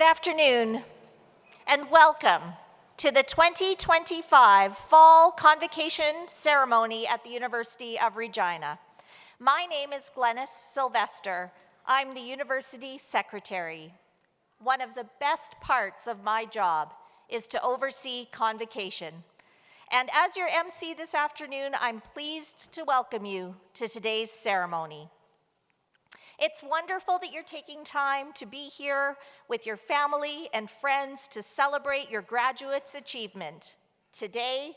Good afternoon, and welcome to the 2025 Fall Convocation ceremony at the University of Regina. My name is Glennis Sylvester. I'm the University Secretary. One of the best parts of my job is to oversee Convocation. And as your MC this afternoon, I'm pleased to welcome you to today's ceremony. It's wonderful that you're taking time to be here with your family and friends to celebrate your graduates' achievement. Today,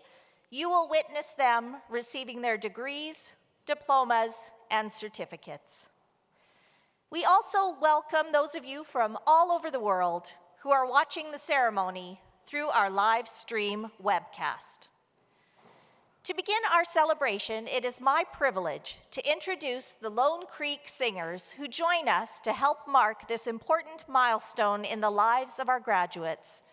you will witness them receiving their degrees, diplomas, and certificates. We also welcome those of you from all over the world who are watching the ceremony through our live stream webcast. To begin our celebration, it is my privilege to introduce the Lone Creek Singers who join us to help mark this important milestone in the lives of our graduates.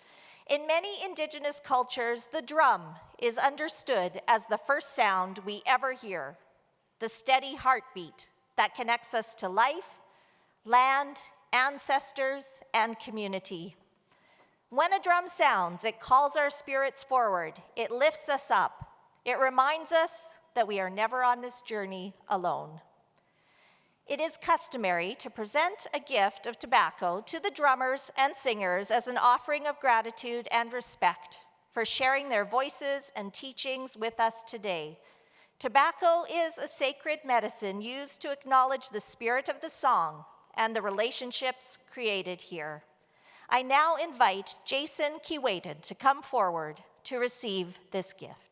In many Indigenous cultures, the drum is understood as the first sound we ever hear, the steady heartbeat that connects us to life, land, ancestors, and community. When a drum sounds, it calls our spirits forward, it lifts us up. It reminds us that we are never on this journey alone. It is customary to present a gift of tobacco to the drummers and singers as an offering of gratitude and respect for sharing their voices and teachings with us today. Tobacco is a sacred medicine used to acknowledge the spirit of the song and the relationships created here. I now invite Jason Keewatin to come forward to receive this gift.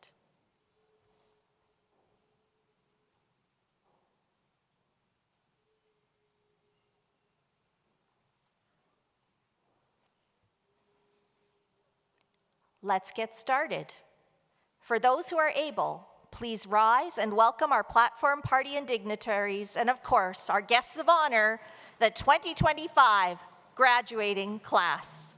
Let's get started. For those who are able, please rise and welcome our platform party and dignitaries, and of course, our guests of honor, the 2025 graduating class.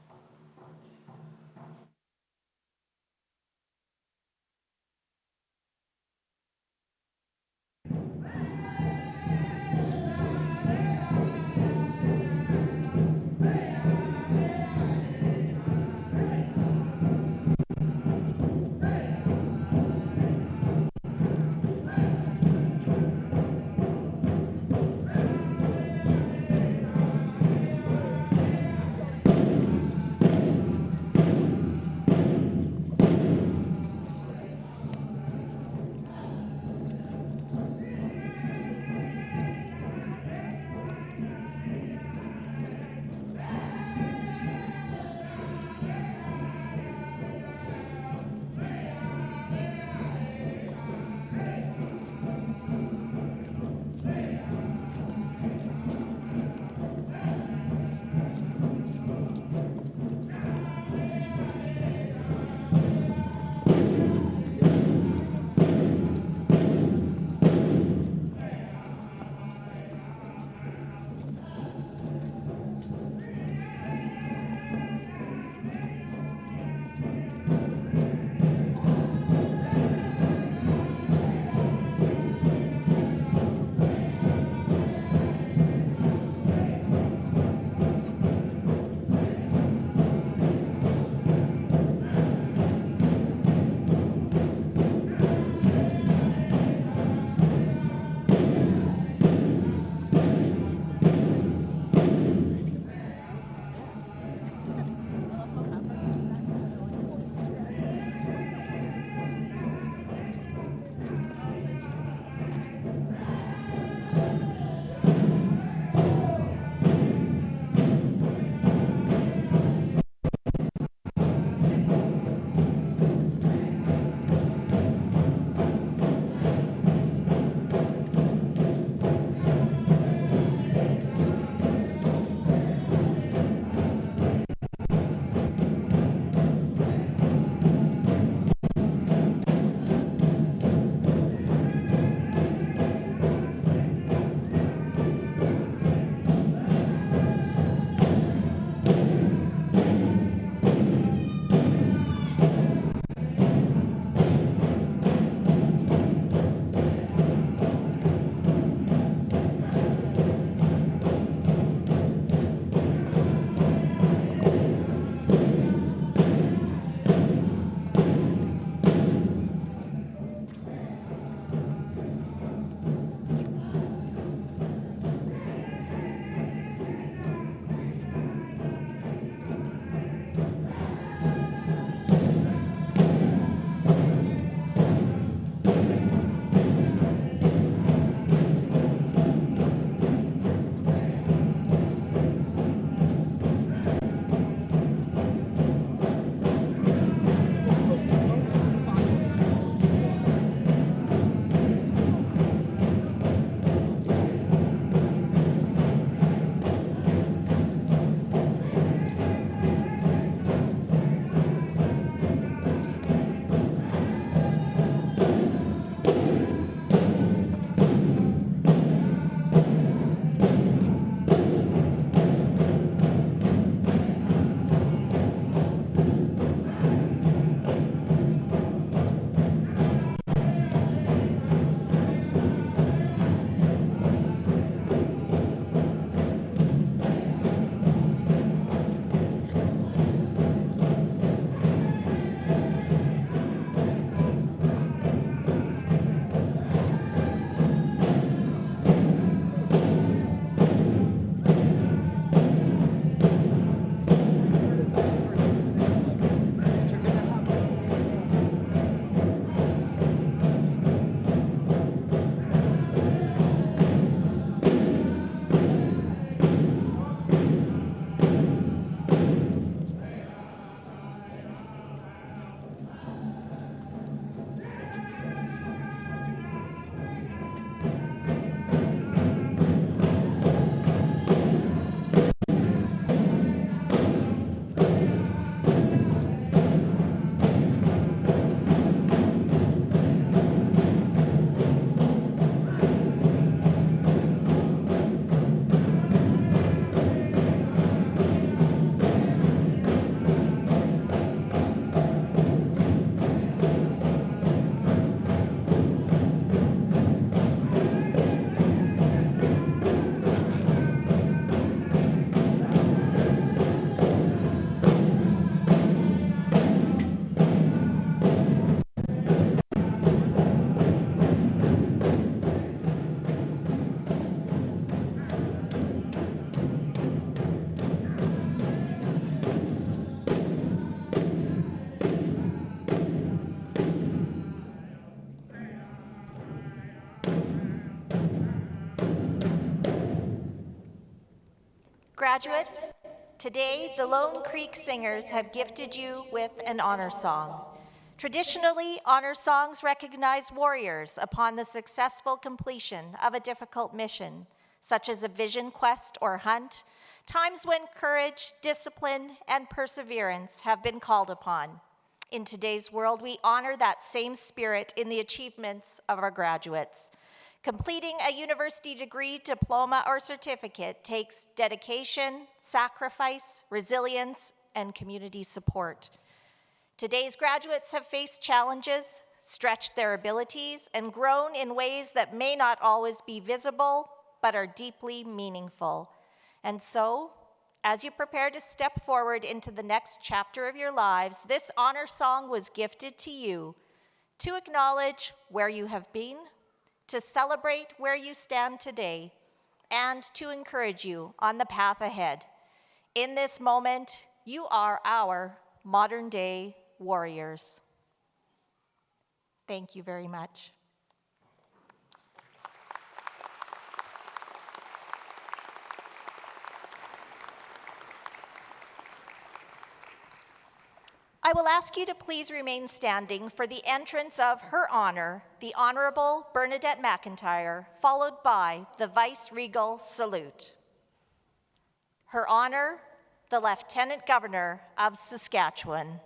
Graduates, today the Lone Creek Singers have gifted you with an honor song. Traditionally, honor songs recognize warriors upon the successful completion of a difficult mission, such as a vision quest or hunt, times when courage, discipline, and perseverance have been called upon. In today's world, we honor that same spirit in the achievements of our graduates. Completing a university degree, diploma, or certificate takes dedication, sacrifice, resilience, and community support. Today's graduates have faced challenges, stretched their abilities, and grown in ways that may not always be visible, but are deeply meaningful. And so, as you prepare to step forward into the next chapter of your lives, this honor song was gifted to you to acknowledge where you have been, to celebrate where you stand today, and to encourage you on the path ahead. In this moment, you are our modern-day warriors. Thank you very much. I will ask you to please remain standing for the entrance of Her Honor, the Honorable Bernadette McIntyre, followed by the Vice-Regal Salute. Her Honor, the Lieutenant Governor of Saskatchewan.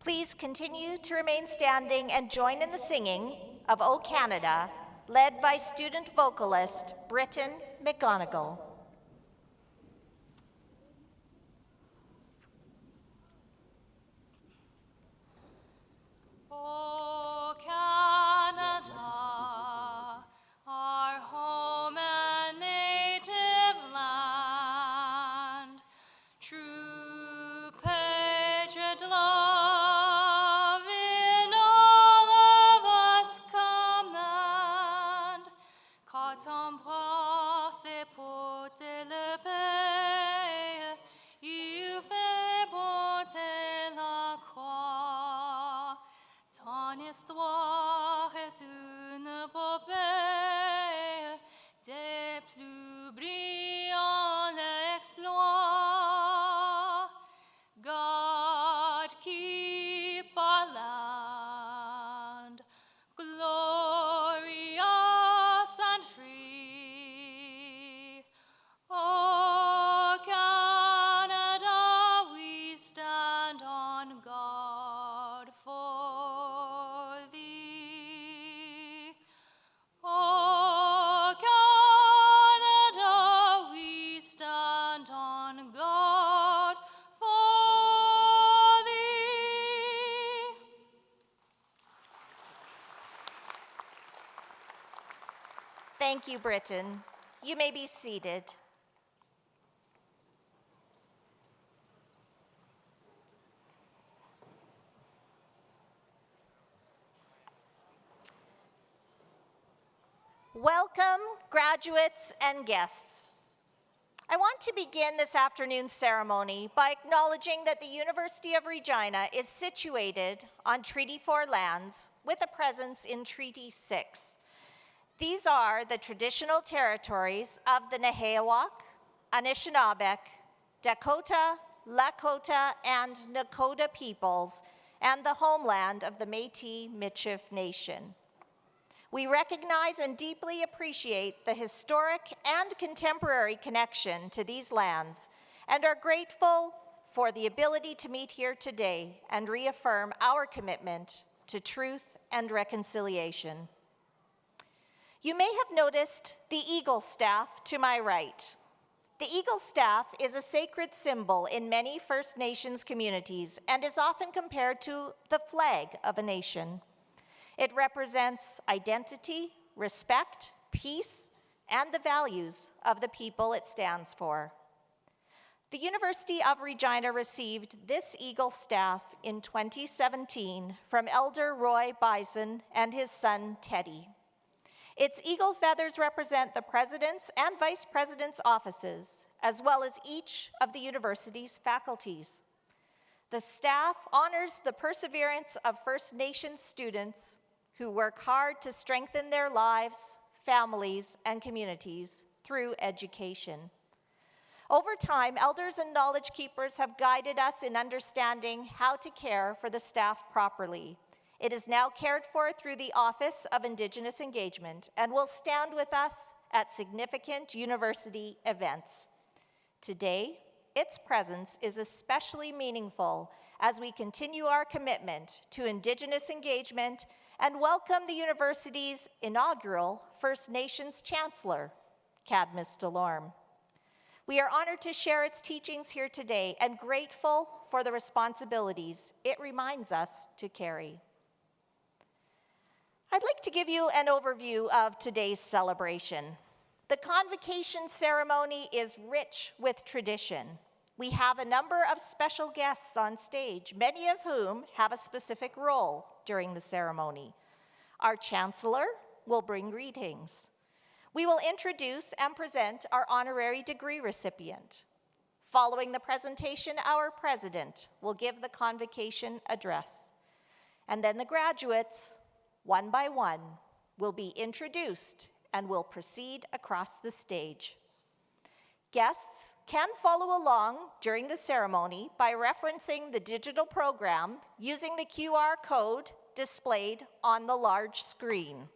Please continue to remain standing and join in the singing of O Canada, led by student vocalist Britton McGonigal. O Canada, our home and native land, true patriot love in all of us command, quand embrasse et porter le pays, il fait porter la croix. Ton histoire est une épopée des plus brillants exploits. God keep our land glorious and free. Oh, Canada, we stand on guard for thee. Oh, Canada, we stand on guard for thee. Thank you, Britton. You may be seated. Welcome, graduates and guests. I want to begin this afternoon's ceremony by acknowledging that the University of Regina is situated on Treaty 4 lands with a presence in Treaty 6. These are the traditional territories of the Nehiyawak, Anishinaabeg, Dakota, Lakota, and Nakota peoples, and the homeland of the Métis Michif Nation. We recognize and deeply appreciate the historic and contemporary connection to these lands and are grateful for the ability to meet here today and reaffirm our commitment to truth and reconciliation. You may have noticed the Eagle staff to my right. The eagle staff is a sacred symbol in many First Nations communities and is often compared to the flag of a nation. It represents identity, respect, peace, and the values of the people it stands for. The University of Regina received this eagle staff in 2017 from Elder Roy Bison and his son Teddy. Its eagle feathers represent the president's and vice president's offices, as well as each of the university's faculties. The staff honors the perseverance of First Nations students who work hard to strengthen their lives, families, and communities through education. Over time, elders and knowledge keepers have guided us in understanding how to care for the staff properly. It is now cared for through the Office of Indigenous Engagement and will stand with us at significant university events. Today, its presence is especially meaningful as we continue our commitment to Indigenous engagement and welcome the university's inaugural First Nations Chancellor, Cadmus Delorme. We are honored to share its teachings here today and grateful for the responsibilities it reminds us to carry. I'd like to give you an overview of today's celebration. The convocation ceremony is rich with tradition. We have a number of special guests on stage, many of whom have a specific role during the ceremony. Our Chancellor will bring greetings. We will introduce and present our honorary degree recipient. Following the presentation, our President will give the convocation address. And then the graduates, one by one, will be introduced and will proceed across the stage. Guests can follow along during the ceremony by referencing the digital program using the QR code displayed on the large screen.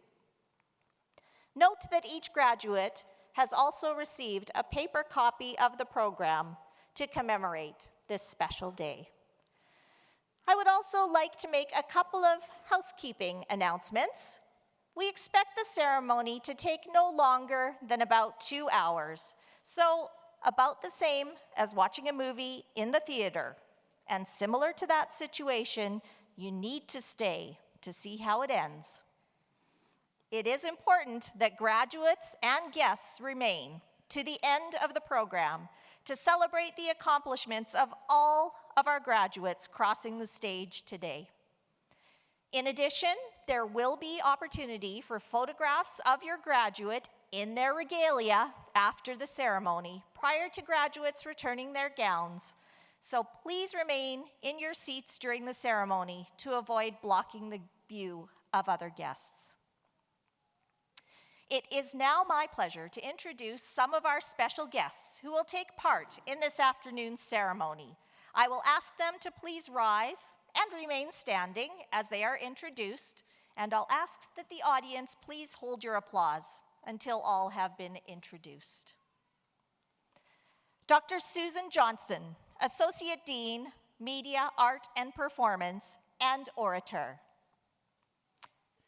Note that each graduate has also received a paper copy of the program to commemorate this special day. I would also like to make a couple of housekeeping announcements. We expect the ceremony to take no longer than about 2 hours, so about the same as watching a movie in the theater. And similar to that situation, you need to stay to see how it ends. It is important that graduates and guests remain to the end of the program to celebrate the accomplishments of all of our graduates crossing the stage today. In addition, there will be opportunity for photographs of your graduate in their regalia after the ceremony, prior to graduates returning their gowns. So please remain in your seats during the ceremony to avoid blocking the view of other guests. It is now my pleasure to introduce some of our special guests who will take part in this afternoon's ceremony. I will ask them to please rise and remain standing as they are introduced, and I'll ask that the audience please hold your applause until all have been introduced. Dr. Susan Johnson, Associate Dean, Media, Art, and Performance, and Orator.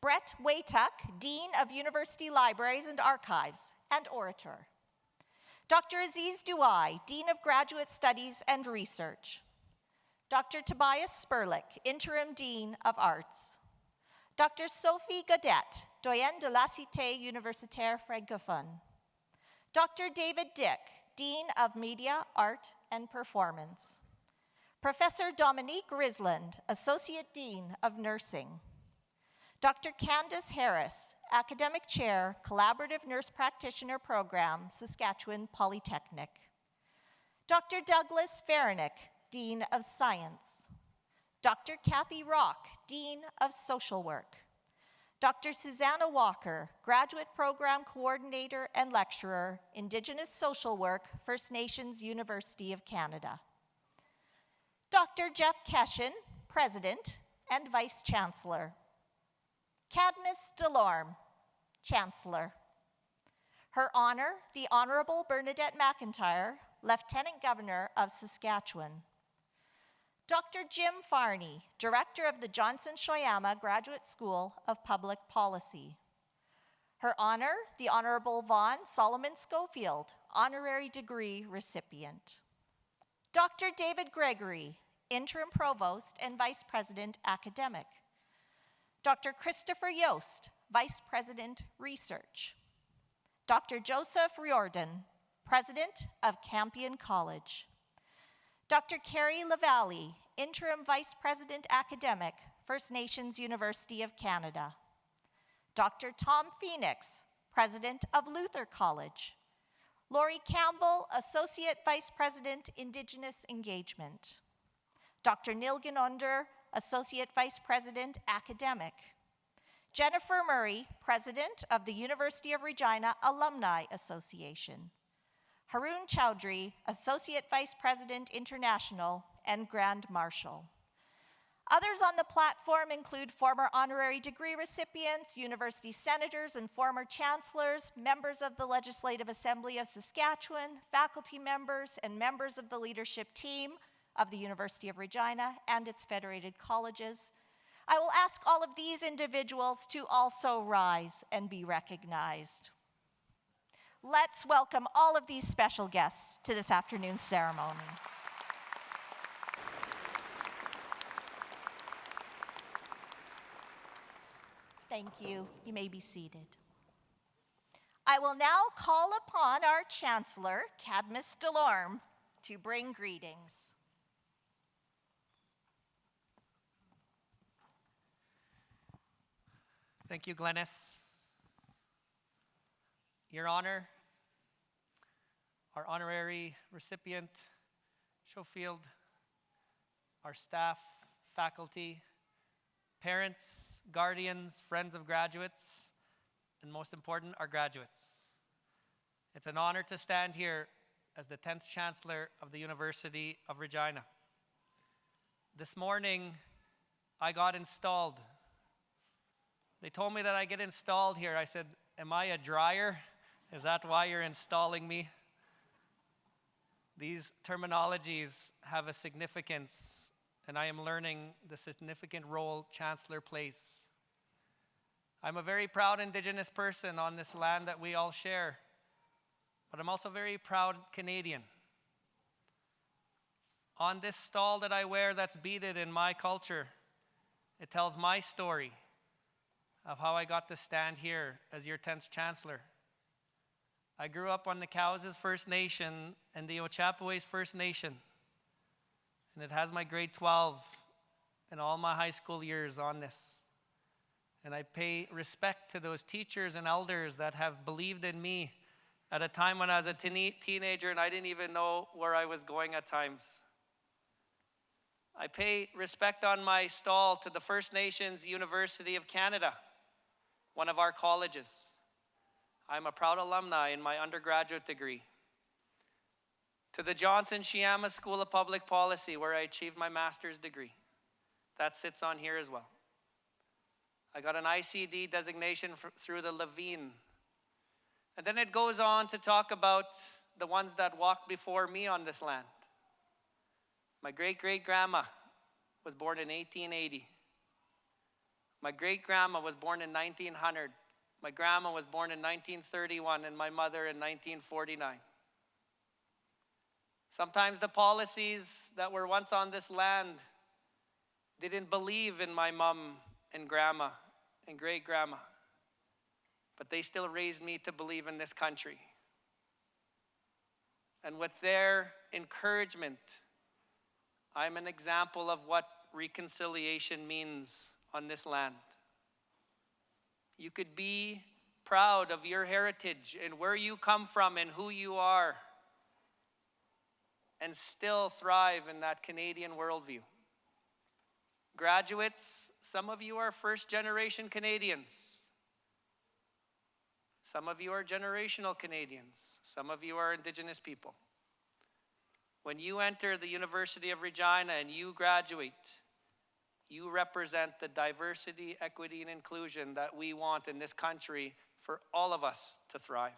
Brett Waytuck, Dean of University Libraries and Archives, and Orator. Dr. Aziz Douai, Dean of Graduate Studies and Research. Dr. Tobias Sperlich, Interim Dean of Arts. Dr. Sophie Gaudette, Doyenne de la Cité Universitaire Francophone. Dr. David Dick, Dean of Media, Art, and Performance. Professor Dominique Risland, Associate Dean of Nursing. Dr. Candace Harris, Academic Chair, Collaborative Nurse Practitioner Program, Saskatchewan Polytechnic. Dr. Douglas Faranick, Dean of Science. Dr. Kathy Rock, Dean of Social Work. Dr. Susanna Walker, Graduate Program Coordinator and Lecturer, Indigenous Social Work, First Nations University of Canada. Dr. Jeff Keshen, President and Vice Chancellor. Cadmus Delorme, Chancellor. Her Honor, the Honorable Bernadette McIntyre, Lieutenant Governor of Saskatchewan. Dr. Jim Farney, Director of the Johnson Shoyama Graduate School of Public Policy. Her Honor, the Honorable Vaughn Solomon Schofield, honorary degree recipient. Dr. David Gregory, Interim Provost and Vice President Academic. Dr. Christopher Yost, Vice President Research. Dr. Joseph Riordan, President of Campion College. Dr. Carrie Lavalley, Interim Vice President Academic, First Nations University of Canada. Dr. Tom Phoenix, President of Luther College. Lori Campbell, Associate Vice President, Indigenous Engagement. Dr. Neil Ginonder, Associate Vice President, Academic. Jennifer Murray, President of the University of Regina Alumni Association. Haroon Chowdhury, Associate Vice President, International and Grand Marshal. Others on the platform include former honorary degree recipients, university senators and former chancellors, members of the Legislative Assembly of Saskatchewan, faculty members, and members of the leadership team of the University of Regina and its federated colleges. I will ask all of these individuals to also rise and be recognized. Let's welcome all of these special guests to this afternoon's ceremony. Thank you. You may be seated. I will now call upon our Chancellor, Cadmus Delorme, to bring greetings. Thank you, Glennis. Your Honor, our honorary recipient, Schofield, our staff, faculty, parents, guardians, friends of graduates, and most important, our graduates. It's an honor to stand here as the 10th Chancellor of the University of Regina. This morning, I got installed. They told me that I get installed here. I said, am I a dryer? Is that why you're installing me? These terminologies have a significance, and I am learning the significant role Chancellor plays. I'm a very proud Indigenous person on this land that we all share, but I'm also a very proud Canadian. On this stall that I wear that's beaded in my culture, it tells my story of how I got to stand here as your 10th Chancellor. I grew up on the Cowes' First Nation and the Ochapowa's First Nation, and it has my grade 12 and all my high school years on this. And I pay respect to those teachers and elders that have believed in me at a time when I was a teenager and I didn't even know where I was going at times. I pay respect on my stall to the First Nations University of Canada, one of our colleges. I'm a proud alumni in my undergraduate degree. To the Johnson Shiama School of Public Policy, where I achieved my master's degree. That sits on here as well. I got an ICD designation through the Levine. And then it goes on to talk about the ones that walked before me on this land. My great-great-grandma was born in 1880. My great-grandma was born in 1900. My grandma was born in 1931 and my mother in 1949. Sometimes the policies that were once on this land didn't believe in my mom and grandma and great-grandma, but they still raised me to believe in this country. And with their encouragement, I'm an example of what reconciliation means on this land. You could be proud of your heritage and where you come from and who you are, and still thrive in that Canadian worldview. Graduates, some of you are first-generation Canadians. Some of you are generational Canadians. Some of you are Indigenous people. When you enter the University of Regina and you graduate, you represent the diversity, equity, and inclusion that we want in this country for all of us to thrive.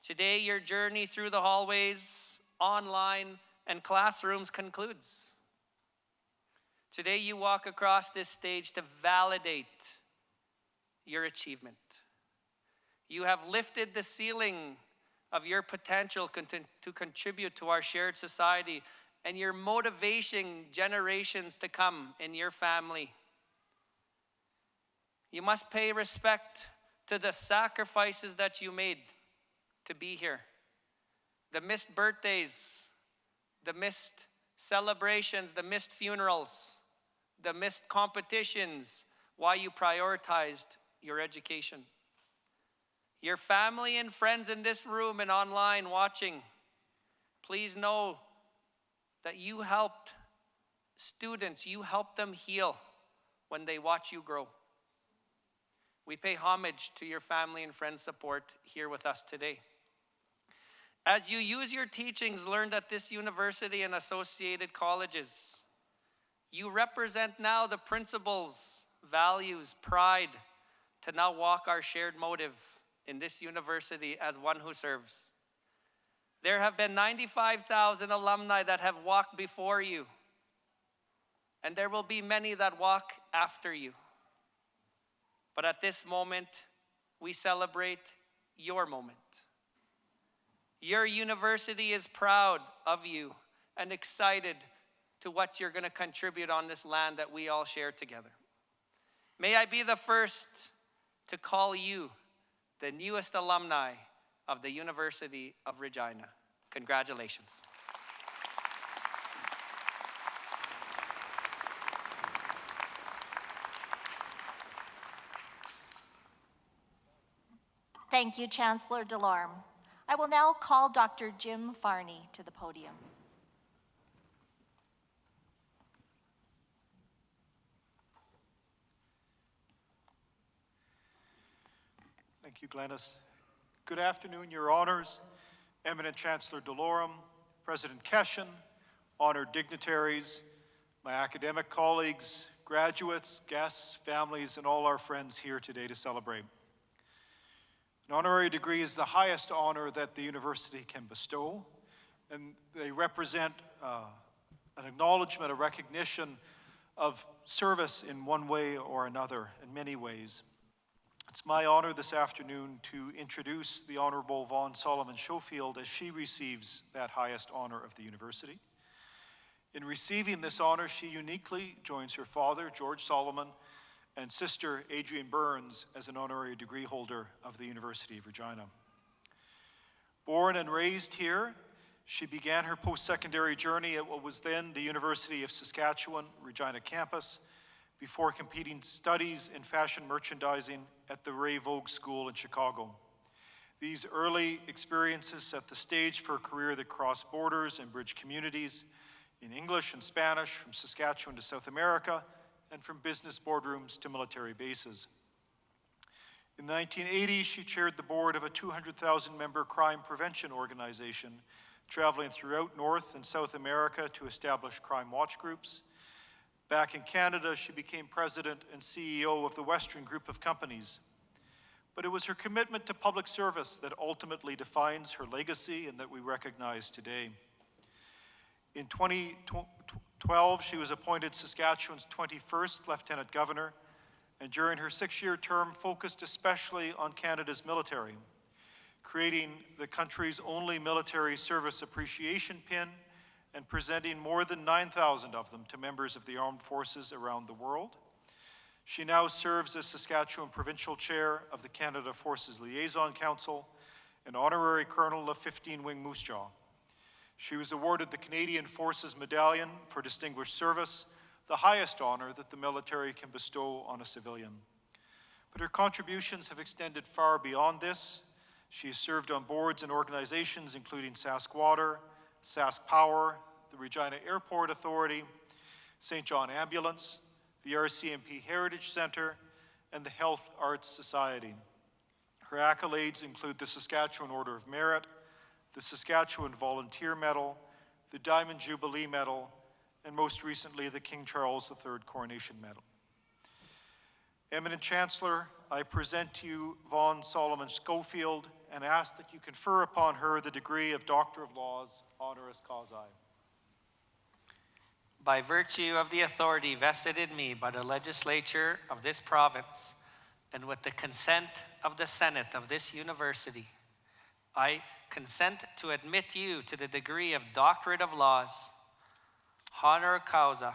Today, your journey through the hallways, online, and classrooms concludes. Today, you walk across this stage to validate your achievement. You have lifted the ceiling of your potential to contribute to our shared society, and you're motivating generations to come in your family. You must pay respect to the sacrifices that you made to be here. The missed birthdays, the missed celebrations, the missed funerals, the missed competitions, why you prioritized your education. Your family and friends in this room and online watching, please know that you helped students, you helped them heal when they watch you grow. We pay homage to your family and friends' support here with us today. As you use your teachings learned at this university and associated colleges, you represent now the principles, values, pride to now walk our shared motive in this university as one who serves. There have been 95,000 alumni that have walked before you, and there will be many that walk after you. But at this moment, we celebrate your moment. Your university is proud of you and excited to what you're going to contribute on this land that we all share together. May I be the first to call you the newest alumni of the University of Regina. Congratulations. Thank you, Chancellor Delorme. I will now call Dr. Jim Farney to the podium. Thank you, Glennis. Good afternoon, Your Honors, Eminent Chancellor Delorme, President Keshen, honored dignitaries, my academic colleagues, graduates, guests, families, and all our friends here today to celebrate. An honorary degree is the highest honor that the university can bestow, and they represent an acknowledgement, a recognition of service in one way or another, in many ways. It's my honor this afternoon to introduce the Honorable Vaughn Solomon Schofield as she receives that highest honor of the university. In receiving this honor, she uniquely joins her father, George Solomon, and sister, Adrienne Burns, as an honorary degree holder of the University of Regina. Born and raised here, she began her post-secondary journey at what was then the University of Saskatchewan, Regina campus, before completing studies in fashion merchandising at the Ray Vogue School in Chicago. These early experiences set the stage for a career that crossed borders and bridged communities in English and Spanish, from Saskatchewan to South America, and from business boardrooms to military bases. In the 1980s, she chaired the board of a 200,000-member crime prevention organization, traveling throughout North and South America to establish crime watch groups. Back in Canada, she became president and CEO of the Western Group of Companies. But it was her commitment to public service that ultimately defines her legacy and that we recognize today. In 2012, she was appointed Saskatchewan's 21st Lieutenant Governor, and during her 6-year term focused especially on Canada's military, creating the country's only military service appreciation pin and presenting more than 9,000 of them to members of the armed forces around the world. She now serves as Saskatchewan Provincial Chair of the Canada Forces Liaison Council and Honorary Colonel of 15 Wing Moose Jaw. She was awarded the Canadian Forces Medallion for Distinguished Service, the highest honor that the military can bestow on a civilian. But her contributions have extended far beyond this. She has served on boards and organizations including Sask Water, Sask Power, the Regina Airport Authority, St. John Ambulance, the RCMP Heritage Center, and the Health Arts Society. Her accolades include the Saskatchewan Order of Merit, the Saskatchewan Volunteer Medal, the Diamond Jubilee Medal, and most recently the King Charles III Coronation Medal. Eminent Chancellor, I present to you Vaughn Solomon Schofield and ask that you confer upon her the degree of Doctor of Laws, honoris causa. By virtue of the authority vested in me by the legislature of this province, and with the consent of the Senate of this university, I consent to admit you to the degree of Doctorate of Laws, honor causa,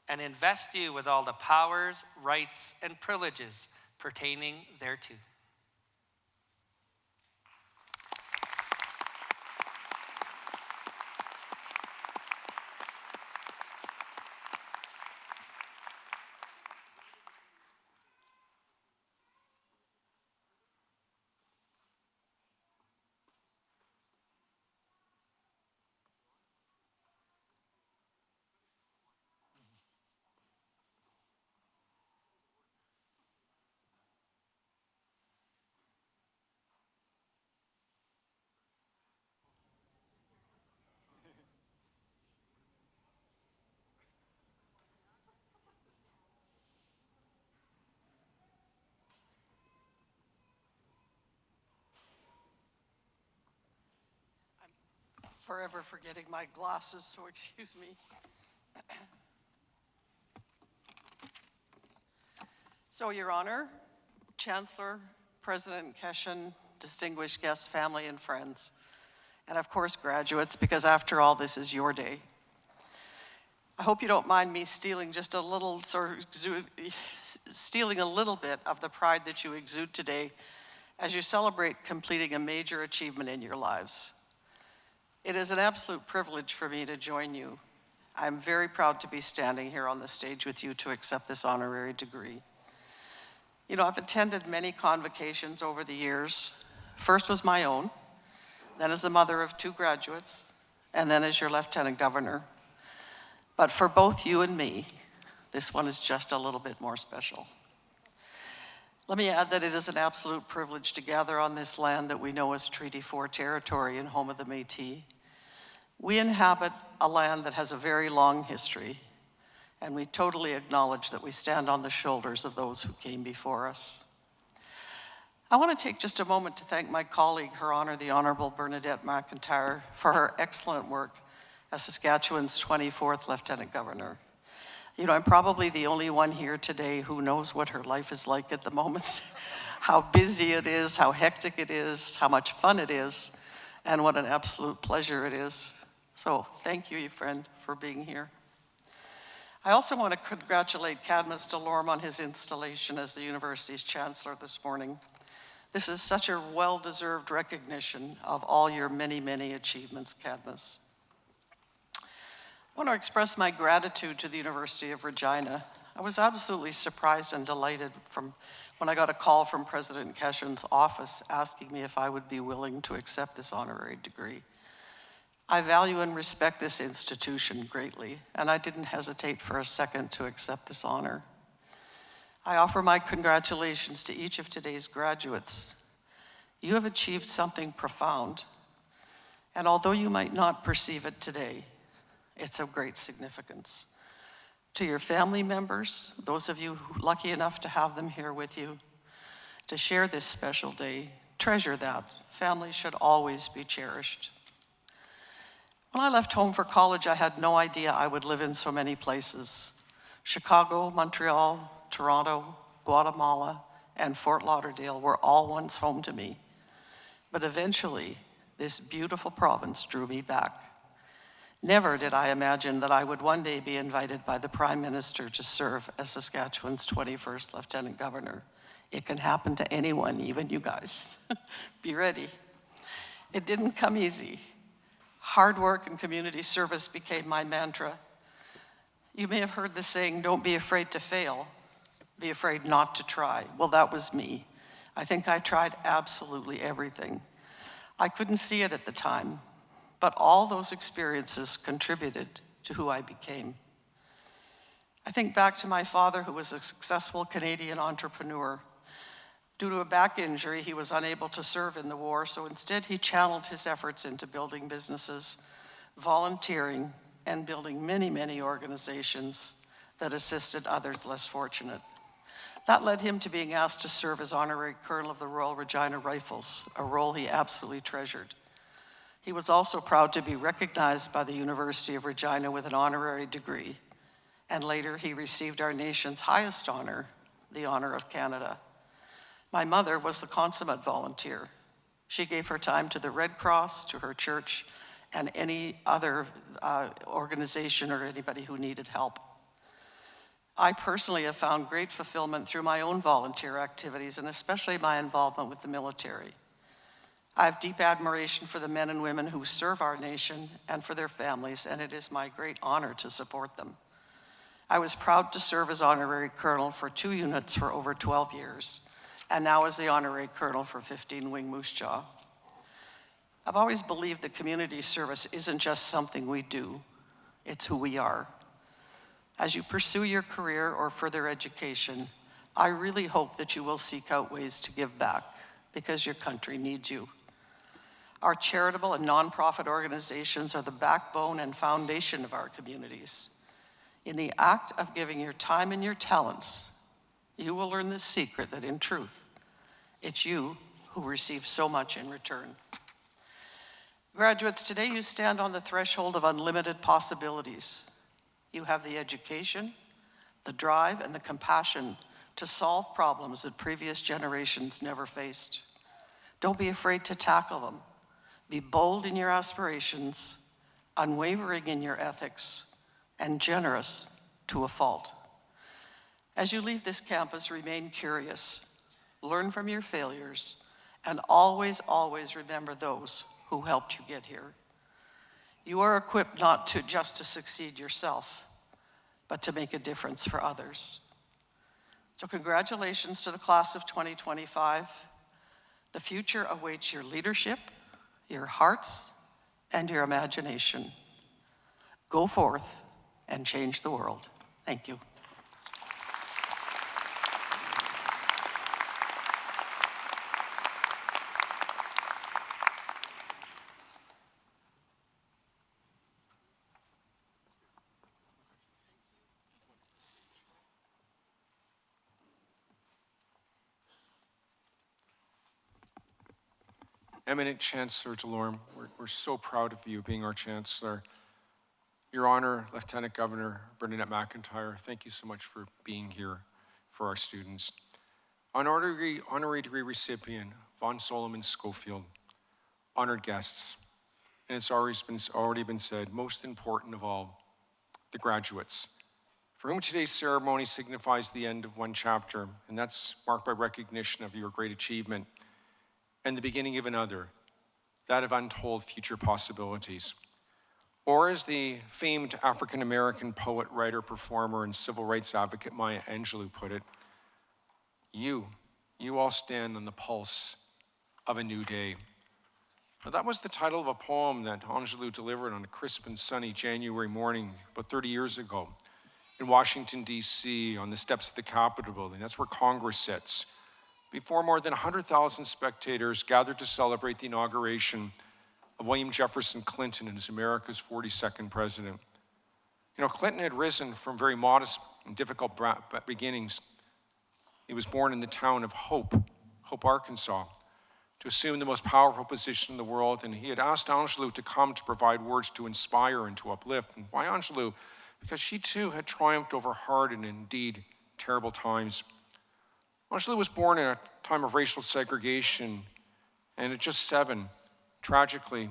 and invest you with all the powers, rights, and privileges pertaining thereto. Forever forgetting my glasses, so excuse me. So, Your Honor, Chancellor, President Keshen, distinguished guests, family, and friends, and of course graduates, because after all, this is your day. I hope you don't mind me stealing just a little, stealing a little bit of the pride that you exude today as you celebrate completing a major achievement in your lives. It is an absolute privilege for me to join you. I'm very proud to be standing here on the stage with you to accept this honorary degree. You know, I've attended many convocations over the years. First was my own, then as the mother of 2 graduates, and then as your Lieutenant Governor. But for both you and me, this one is just a little bit more special. Let me add that it is an absolute privilege to gather on this land that we know as Treaty 4 territory and home of the Métis. We inhabit a land that has a very long history, and we totally acknowledge that we stand on the shoulders of those who came before us. I want to take just a moment to thank my colleague, Her Honor, the Honorable Bernadette McIntyre, for her excellent work as Saskatchewan's 24th Lieutenant Governor. You know, I'm probably the only one here today who knows what her life is like at the moment, how busy it is, how hectic it is, how much fun it is, and what an absolute pleasure it is. So thank you, friend, for being here. I also want to congratulate Cadmus Delorme on his installation as the university's chancellor this morning. This is such a well-deserved recognition of all your many, many achievements, Cadmus. I want to express my gratitude to the University of Regina. I was absolutely surprised and delighted when I got a call from President Keshen's office asking me if I would be willing to accept this honorary degree. I value and respect this institution greatly, and I didn't hesitate for a second to accept this honor. I offer my congratulations to each of today's graduates. You have achieved something profound, and although you might not perceive it today, it's of great significance. To your family members, those of you who are lucky enough to have them here with you, to share this special day, treasure that. Family should always be cherished. When I left home for college, I had no idea I would live in so many places. Chicago, Montreal, Toronto, Guatemala, and Fort Lauderdale were all once home to me. But eventually, this beautiful province drew me back. Never did I imagine that I would one day be invited by the Prime Minister to serve as Saskatchewan's 21st Lieutenant Governor. It can happen to anyone, even you guys. Be ready. It didn't come easy. Hard work and community service became my mantra. You may have heard the saying, don't be afraid to fail, be afraid not to try. Well, that was me. I think I tried absolutely everything. I couldn't see it at the time, but all those experiences contributed to who I became. I think back to my father, who was a successful Canadian entrepreneur. Due to a back injury, he was unable to serve in the war, so instead he channeled his efforts into building businesses, volunteering, and building many, many organizations that assisted others less fortunate. That led him to being asked to serve as Honorary Colonel of the Royal Regina Rifles, a role he absolutely treasured. He was also proud to be recognized by the University of Regina with an honorary degree, and later he received our nation's highest honor, the Honor of Canada. My mother was the consummate volunteer. She gave her time to the Red Cross, to her church, and any other organization or anybody who needed help. I personally have found great fulfillment through my own volunteer activities, and especially my involvement with the military. I have deep admiration for the men and women who serve our nation and for their families, and it is my great honor to support them. I was proud to serve as honorary colonel for 2 units for over 12 years, and now as the honorary colonel for 15 Wing Moose Jaw. I've always believed that community service isn't just something we do, it's who we are. As you pursue your career or further education, I really hope that you will seek out ways to give back because your country needs you. Our charitable and nonprofit organizations are the backbone and foundation of our communities. In the act of giving your time and your talents, you will learn the secret that in truth, it's you who receive so much in return. Graduates, today you stand on the threshold of unlimited possibilities. You have the education, the drive, and the compassion to solve problems that previous generations never faced. Don't be afraid to tackle them. Be bold in your aspirations, unwavering in your ethics, and generous to a fault. As you leave this campus, remain curious, learn from your failures, and always, always remember those who helped you get here. You are equipped not just to succeed yourself, but to make a difference for others. So congratulations to the class of 2025. The future awaits your leadership, your hearts, and your imagination. Go forth and change the world. Thank you. Eminent Chancellor DeLorme, we're so proud of you being our Chancellor. Your Honor, Lieutenant Governor Bernadette McIntyre, thank you so much for being here for our students. Honorary degree recipient, Von Solomon Schofield, honored guests, and it's already been said, most important of all, the graduates, for whom today's ceremony signifies the end of one chapter, and that's marked by recognition of your great achievement and the beginning of another, that of untold future possibilities. Or as the famed African-American poet, writer, performer, and civil rights advocate Maya Angelou put it, you all stand on the pulse of a new day. Now, that was the title of a poem that Angelou delivered on a crisp and sunny January morning about 30 years ago in Washington, D.C., on the steps of the Capitol building. That's where Congress sits, before more than 100,000 spectators gathered to celebrate the inauguration of William Jefferson Clinton as America's 42nd president. You know, Clinton had risen from very modest and difficult beginnings. He was born in the town of Hope, Arkansas, to assume the most powerful position in the world, and he had asked Angelou to come to provide words to inspire and to uplift. And why Angelou? Because she too had triumphed over hard and indeed terrible times. Angelou was born in a time of racial segregation, and at just 7, tragically,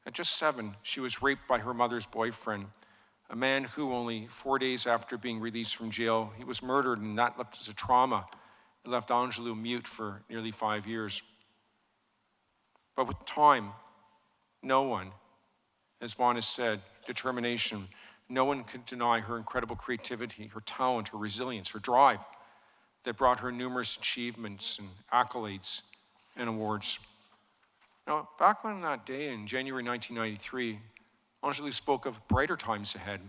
at just 7, she was raped by her mother's boyfriend, a man who only 4 days after being released from jail, he was murdered, and that left as a trauma. It left Angelou mute for nearly 5 years. But with time, no one, as Vaughn has said, determination, no one could deny her incredible creativity, her talent, her resilience, her drive that brought her numerous achievements and accolades and awards. Now, back on that day in January 1993, Angelou spoke of brighter times ahead,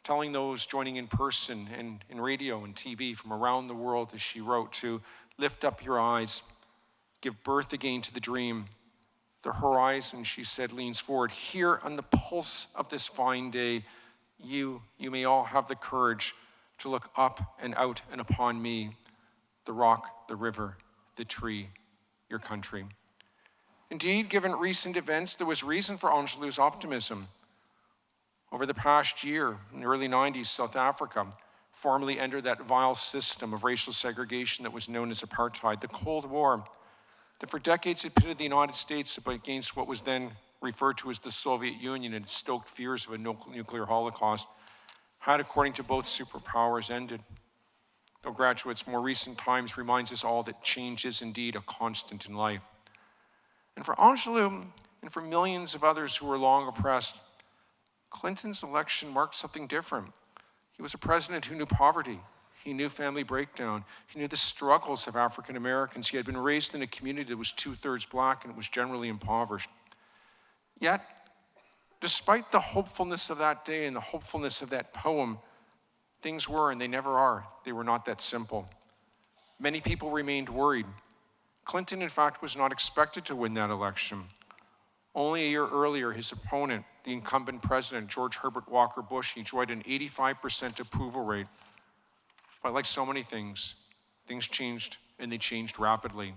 telling those joining in person and in radio and TV from around the world, as she wrote, to lift up your eyes, give birth again to the dream. The horizon, she said, leans forward. Here on the pulse of this fine day, you may all have the courage to look up and out and upon me, the rock, the river, the tree, your country. Indeed, given recent events, there was reason for Angelou's optimism. Over the past year, in the early 90s, South Africa, formally ended that vile system of racial segregation that was known as apartheid, the Cold War, that for decades had pitted the United States against what was then referred to as the Soviet Union and stoked fears of a nuclear holocaust, had, according to both superpowers, ended. Though, graduates, more recent times reminds us all that change is indeed a constant in life. And for Angelou and for millions of others who were long oppressed, Clinton's election marked something different. He was a president who knew poverty. He knew family breakdown. He knew the struggles of African Americans. He had been raised in a community that was 2/3 Black and it was generally impoverished. Yet, despite the hopefulness of that day and the hopefulness of that poem, things were, and they never are, they were not that simple. Many people remained worried. Clinton, in fact, was not expected to win that election. Only a year earlier, his opponent, the incumbent president, George Herbert Walker Bush, enjoyed an 85% approval rate. But like so many things changed, and they changed rapidly.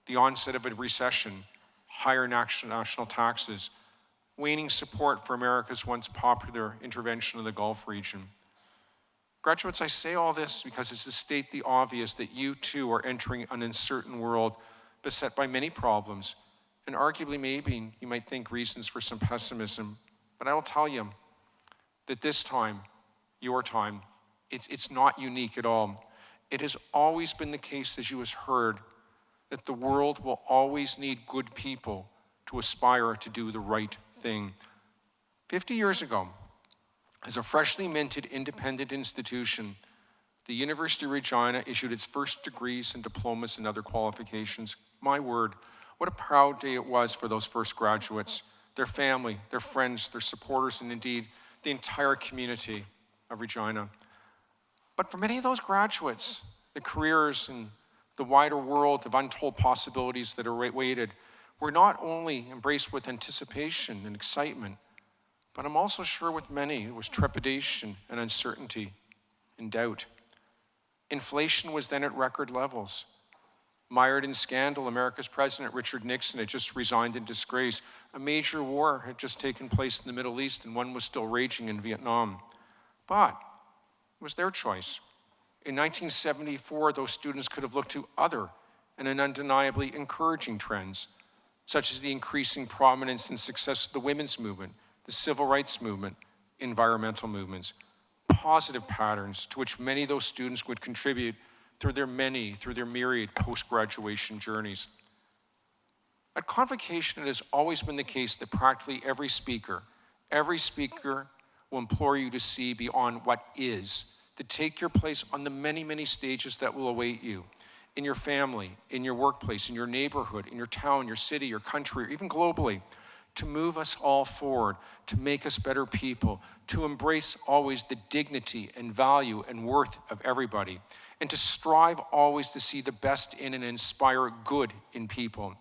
The onset of a recession, higher national taxes, waning support for America's once popular intervention in the Gulf region. Graduates, I say all this because it's to state the obvious that you too are entering an uncertain world beset by many problems, and arguably maybe you might think reasons for some pessimism. But I will tell you that this time, your time, it's not unique at all. It has always been the case, as you have heard, that the world will always need good people to aspire to do the right thing. 50 years ago, as a freshly minted independent institution, the University of Regina issued its first degrees and diplomas and other qualifications. My word, what a proud day it was for those first graduates, their family, their friends, their supporters, and indeed the entire community of Regina. But for many of those graduates, the careers and the wider world of untold possibilities that are waited were not only embraced with anticipation and excitement, but I'm also sure with many it was trepidation and uncertainty and doubt. Inflation was then at record levels. Mired in scandal, America's President Richard Nixon had just resigned in disgrace. A major war had just taken place in the Middle East, and one was still raging in Vietnam. But it was their choice. In 1974, those students could have looked to other and undeniably encouraging trends, such as the increasing prominence and success of the women's movement, the civil rights movement, environmental movements, positive patterns to which many of those students would contribute through their myriad post-graduation journeys. At Convocation, it has always been the case that practically every speaker will implore you to see beyond what is, to take your place on the many, many stages that will await you in your family, in your workplace, in your neighborhood, in your town, your city, your country, or even globally, to move us all forward, to make us better people, to embrace always the dignity and value and worth of everybody, and to strive always to see the best in and inspire good in people.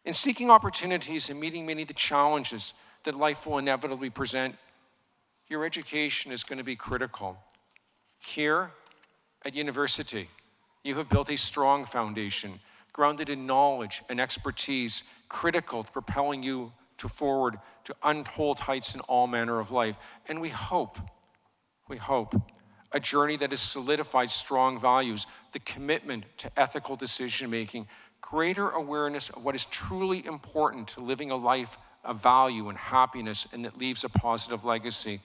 In seeking opportunities and meeting many of the challenges that life will inevitably present, your education is going to be critical. Here at university, you have built a strong foundation, grounded in knowledge and expertise, critical to propelling you forward to untold heights in all manner of life. And we hope, a journey that has solidified strong values, the commitment to ethical decision-making, greater awareness of what is truly important to living a life of value and happiness, and that leaves a positive legacy.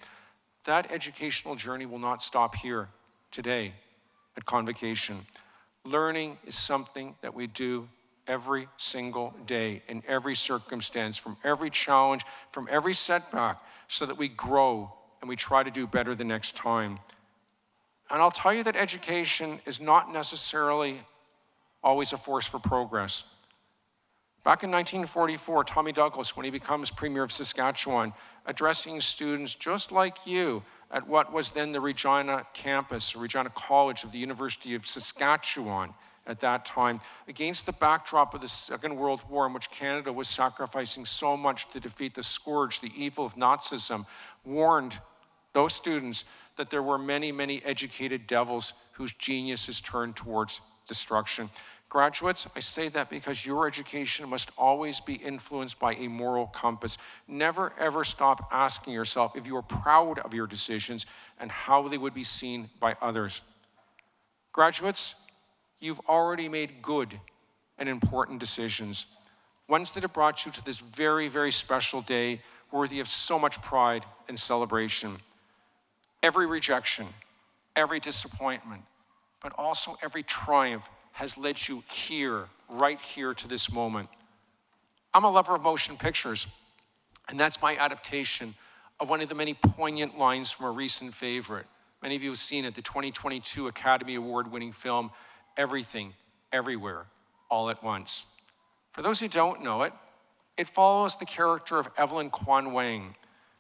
That educational journey will not stop here today at Convocation. Learning is something that we do every single day, in every circumstance, from every challenge, from every setback, so that we grow and we try to do better the next time. And I'll tell you that education is not necessarily always a force for progress. Back in 1944, Tommy Douglas, when he becomes Premier of Saskatchewan, addressing students just like you at what was then the Regina campus, Regina College of the University of Saskatchewan at that time, against the backdrop of the Second World War, in which Canada was sacrificing so much to defeat the scourge, the evil of Nazism, warned those students that there were many, many educated devils whose genius is turned towards destruction. Graduates, I say that because your education must always be influenced by a moral compass. Never ever stop asking yourself if you are proud of your decisions and how they would be seen by others. Graduates, you've already made good and important decisions, ones that have brought you to this very, very special day worthy of so much pride and celebration. Every rejection, every disappointment, but also every triumph has led you here, right here to this moment. I'm a lover of motion pictures, and that's my adaptation of one of the many poignant lines from a recent favorite. Many of you have seen it, the 2022 Academy Award-winning film, Everything, Everywhere, All at Once. For those who don't know it, it follows the character of Evelyn Kwan Wang.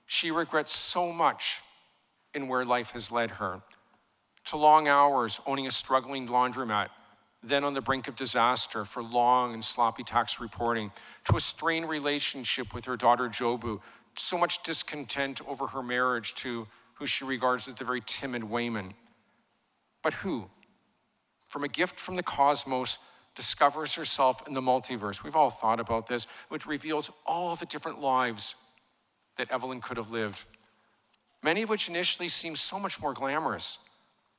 She regrets so much in where life has led her. To long hours owning a struggling laundromat, then on the brink of disaster for long and sloppy tax reporting, to a strained relationship with her daughter Jobu, so much discontent over her marriage to who she regards as the very timid Wayman. But who, from a gift from the cosmos, discovers herself in the multiverse? We've all thought about this, which reveals all the different lives that Evelyn could have lived, many of which initially seem so much more glamorous,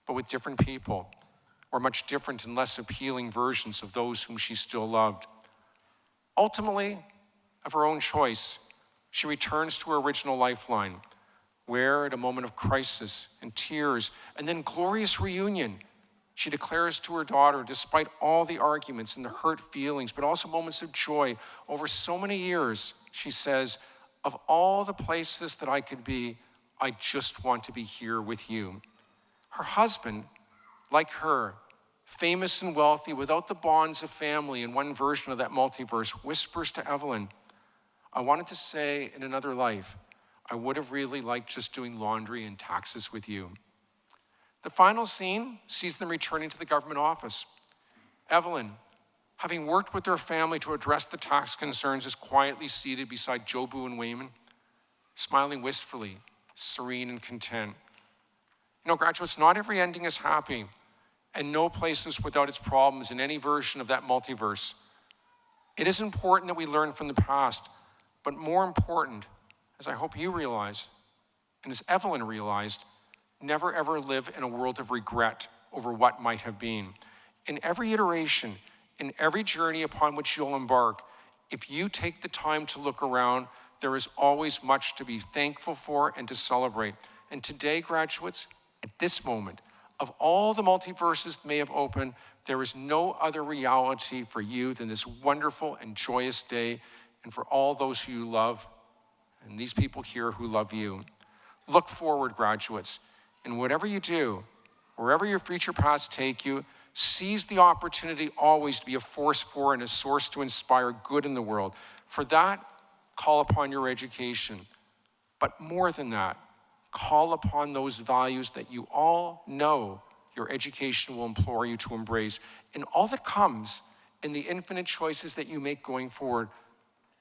but with different people, or much different and less appealing versions of those whom she still loved. Ultimately, of her own choice, she returns to her original lifeline, where at a moment of crisis and tears and then glorious reunion, she declares to her daughter, despite all the arguments and the hurt feelings, but also moments of joy over so many years, she says, of all the places that I could be, I just want to be here with you. Her husband, like her, famous and wealthy without the bonds of family in one version of that multiverse, whispers to Evelyn, I wanted to say in another life, I would have really liked just doing laundry and taxes with you. The final scene sees them returning to the government office. Evelyn, having worked with their family to address the tax concerns, is quietly seated beside Jobu and Wayman, smiling wistfully, serene and content. You know, graduates, not every ending is happy, and no place is without its problems in any version of that multiverse. It is important that we learn from the past, but more important, as I hope you realize, and as Evelyn realized, never ever live in a world of regret over what might have been. In every iteration, in every journey upon which you'll embark, if you take the time to look around, there is always much to be thankful for and to celebrate. And today, graduates, at this moment, of all the multiverses that may have opened, there is no other reality for you than this wonderful and joyous day, and for all those who you love, and these people here who love you. Look forward, graduates, and whatever you do, wherever your future paths take you, seize the opportunity always to be a force for and a source to inspire good in the world. For that, call upon your education. But more than that, call upon those values that you all know your education will implore you to embrace. And all that comes in the infinite choices that you make going forward,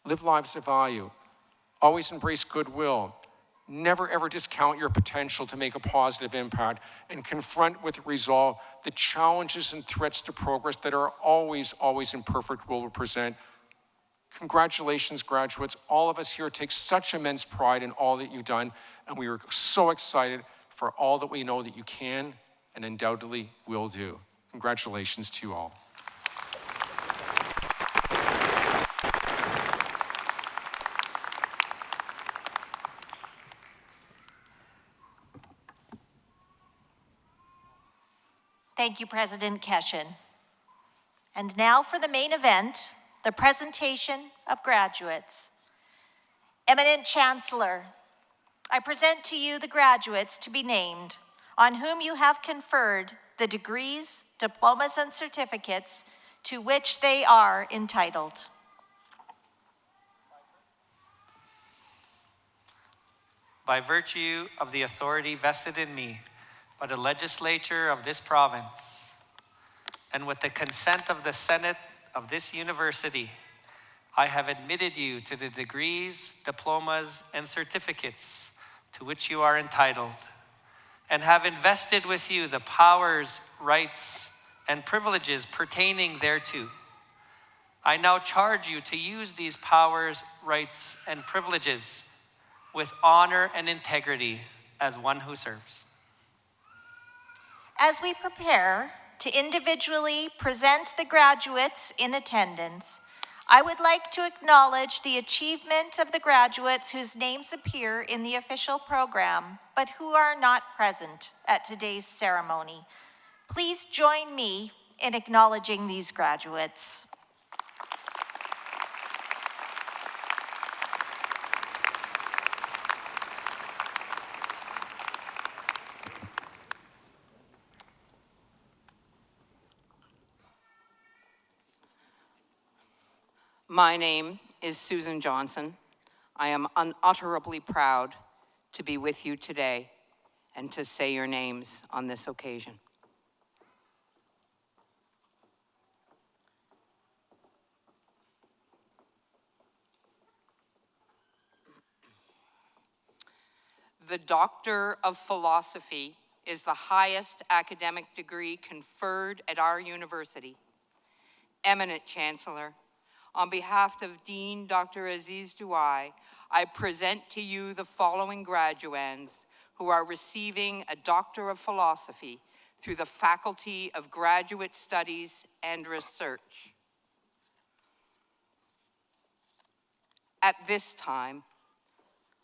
live lives of value, always embrace goodwill, never ever discount your potential to make a positive impact, and confront with resolve the challenges and threats to progress that are always, always imperfect will present. Congratulations, graduates. All of us here take such immense pride in all that you've done, and we are so excited for all that we know that you can and undoubtedly will do. Congratulations to you all. Thank you, President Keshen. And now for the main event, the presentation of graduates. Eminent Chancellor, I present to you the graduates to be named, on whom you have conferred the degrees, diplomas, and certificates to which they are entitled. By virtue of the authority vested in me by the legislature of this province, and with the consent of the Senate of this university, I have admitted you to the degrees, diplomas, and certificates to which you are entitled, and have invested with you the powers, rights, and privileges pertaining thereto. I now charge you to use these powers, rights, and privileges with honor and integrity as one who serves. As we prepare to individually present the graduates in attendance, I would like to acknowledge the achievement of the graduates whose names appear in the official program, but who are not present at today's ceremony. Please join me in acknowledging these graduates. My name is Susan Johnson. I am unutterably proud to be with you today and to say your names on this occasion. The Doctor of Philosophy is the highest academic degree conferred at our university. Eminent Chancellor, on behalf of Dean Dr. Aziz Douai, I present to you the following graduands who are receiving a Doctor of Philosophy through the Faculty of Graduate Studies and Research. At this time,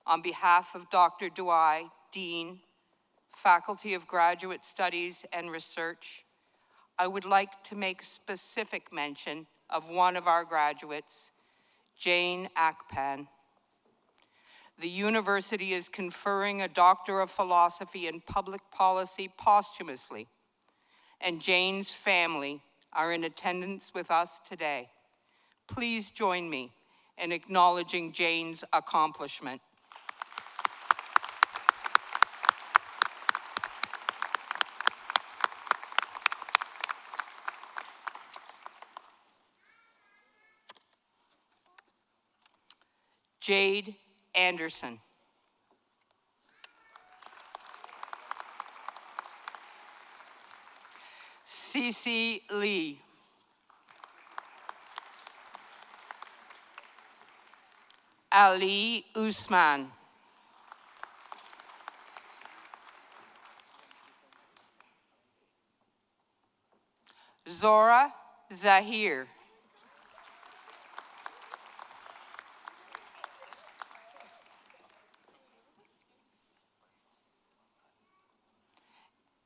on behalf of Dr. Douai, Dean, Faculty of Graduate Studies and Research, I would like to make specific mention of one of our graduates, Jane Akpan. The university is conferring a Doctor of Philosophy in Public Policy posthumously, and Jane's family are in attendance with us today. Please join me in acknowledging Jane's accomplishment. Jade Anderson. Cece Lee. Ali Usman. Zora Zahir.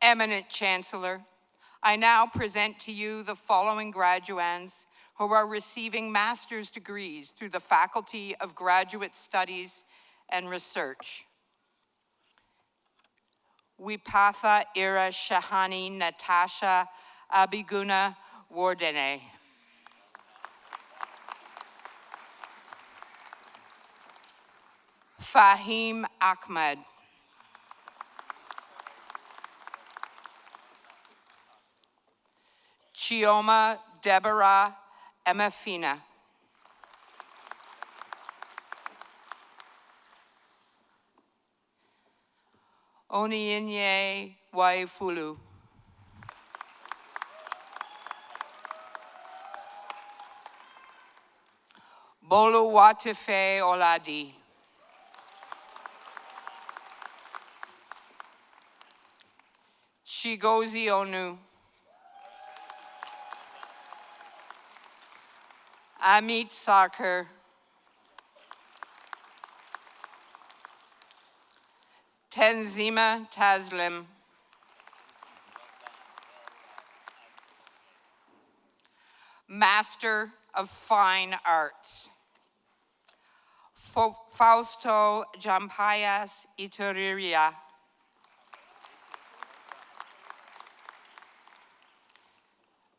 Eminent Chancellor, I now present to you the following graduands who are receiving master's degrees through the Faculty of Graduate Studies and Research. Wipatha Ira Shahani Natasha Abiguna Wardene. Fahim Ahmed. Chioma Deborah Emefina. Oniinye Waifulu. Boluwatife Oladi. Chigozie Onu. Amit Sarkar. Tenzima Taslim. Master of Fine Arts. Fausto Jampayas Ituriria.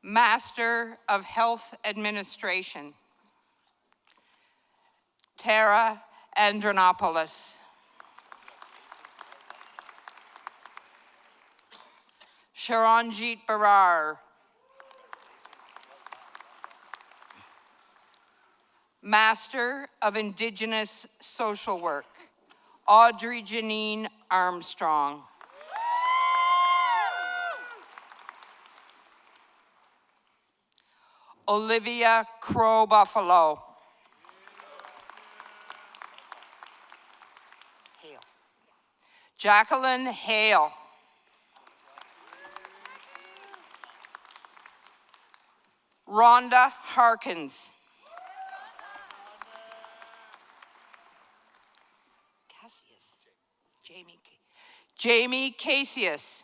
Master of Health Administration. Tara Andronopoulos. Sharonjit Barar. Master of Indigenous Social Work, Audrey Janine Armstrong. Olivia Crow Buffalo. Hale. Jacqueline Hale. Rhonda Harkins. Cassius. Jamie Casius.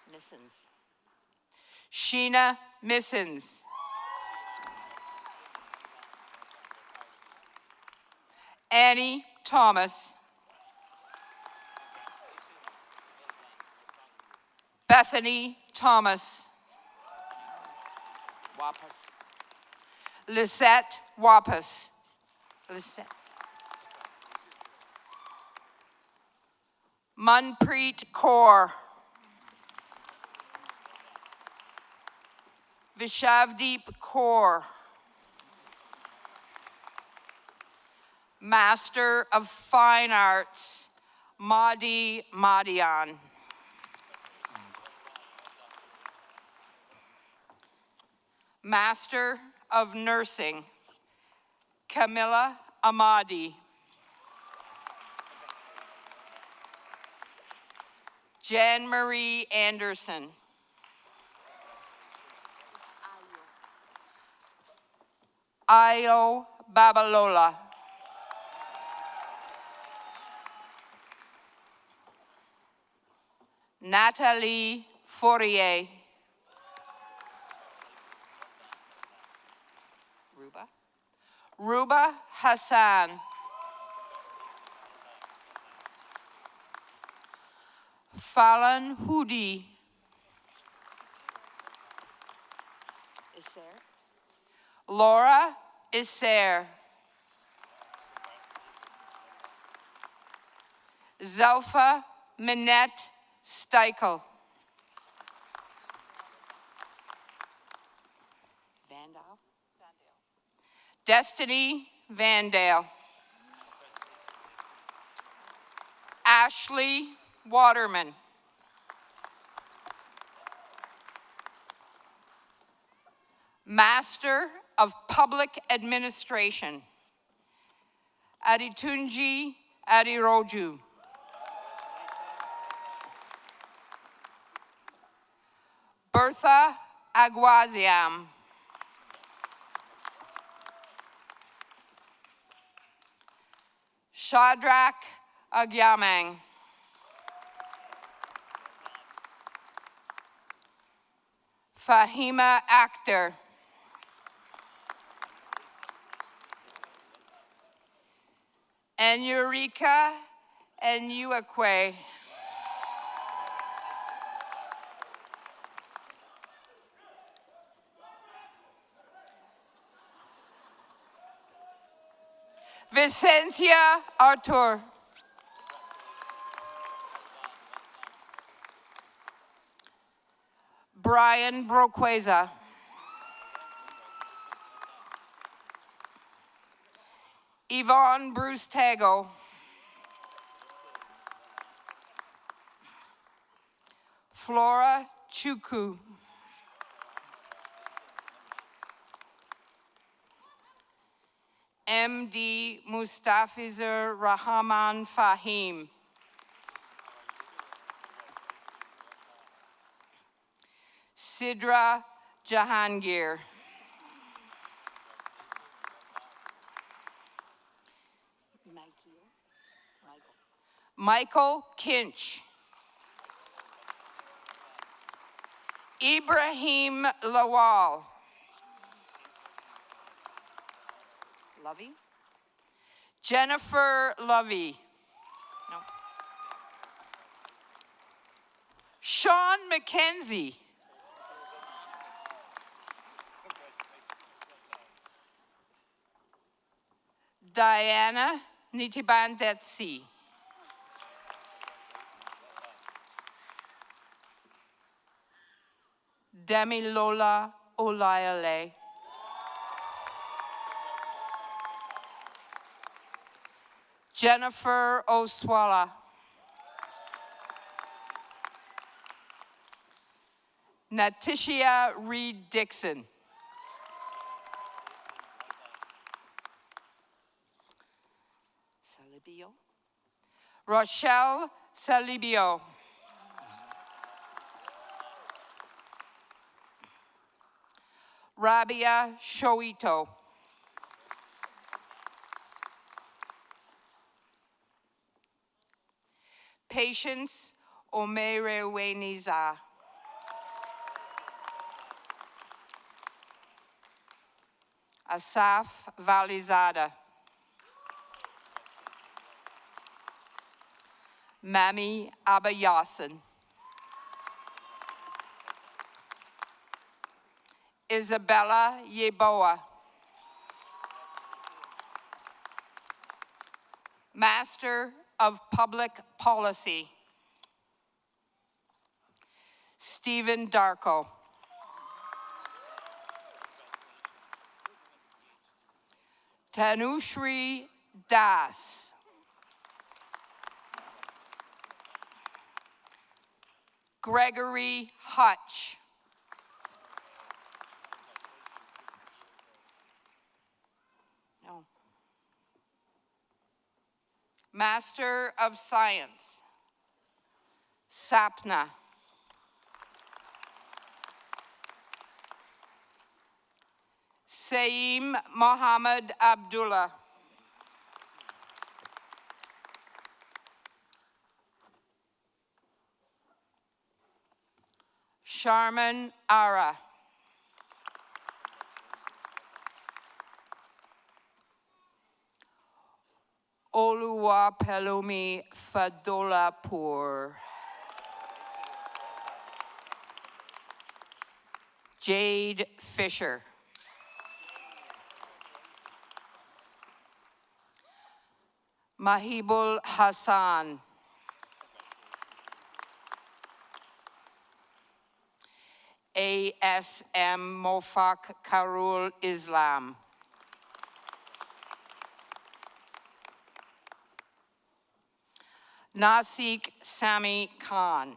Missons. Sheena Missons. Annie Thomas. Bethany Thomas. Lisette Wapas. Lisette. Manpreet Kaur. Vishavdeep Kaur. Master of Fine Arts, Mahdi Madian. Master of Nursing, Camilla Amadi. Jan Marie Anderson. Ayo Babalola. Natalie Fourier. Ruba Hassan. Fallon Houdi. Laura Isser. Zelfa Minette Steichel. Destiny Vandale. Ashley Waterman. Master of Public Administration, Aditunji Adiroju. Bertha Aguaziam. Shadrach Agyamang. Fahima Akhtar. And Eureka and Uakwe. Vicencia Artur. Brian Broqueza. Yvonne Bruce Tago. Flora Chuku. MD Mustafizer Rahman Fahim. Sidra Jahangir. Michael Kinch. Ibrahim Lawal. Lovey? Jennifer Lovey. No. Sean McKenzie. Diana Nitibandetsi. Demilola Olayale. Jennifer Oswala. Natisha Reed Dixon. Salibio. Rochelle Salibio. Rabia Shoito. Patience Omereweniza. Asaf Valizada. Mami Abayasin. Isabella Yeboah. Master of Public Policy. Stephen Darko. Tanushri Das. Gregory Hutch. No. Master of Science. Sapna. Saeem Mohammed Abdullah. Sharman Ara. Oluwapelumi Fadolapur. Jade Fisher. Mahibul Hassan. ASM Mofak Karul Islam. Nasik Sami Khan.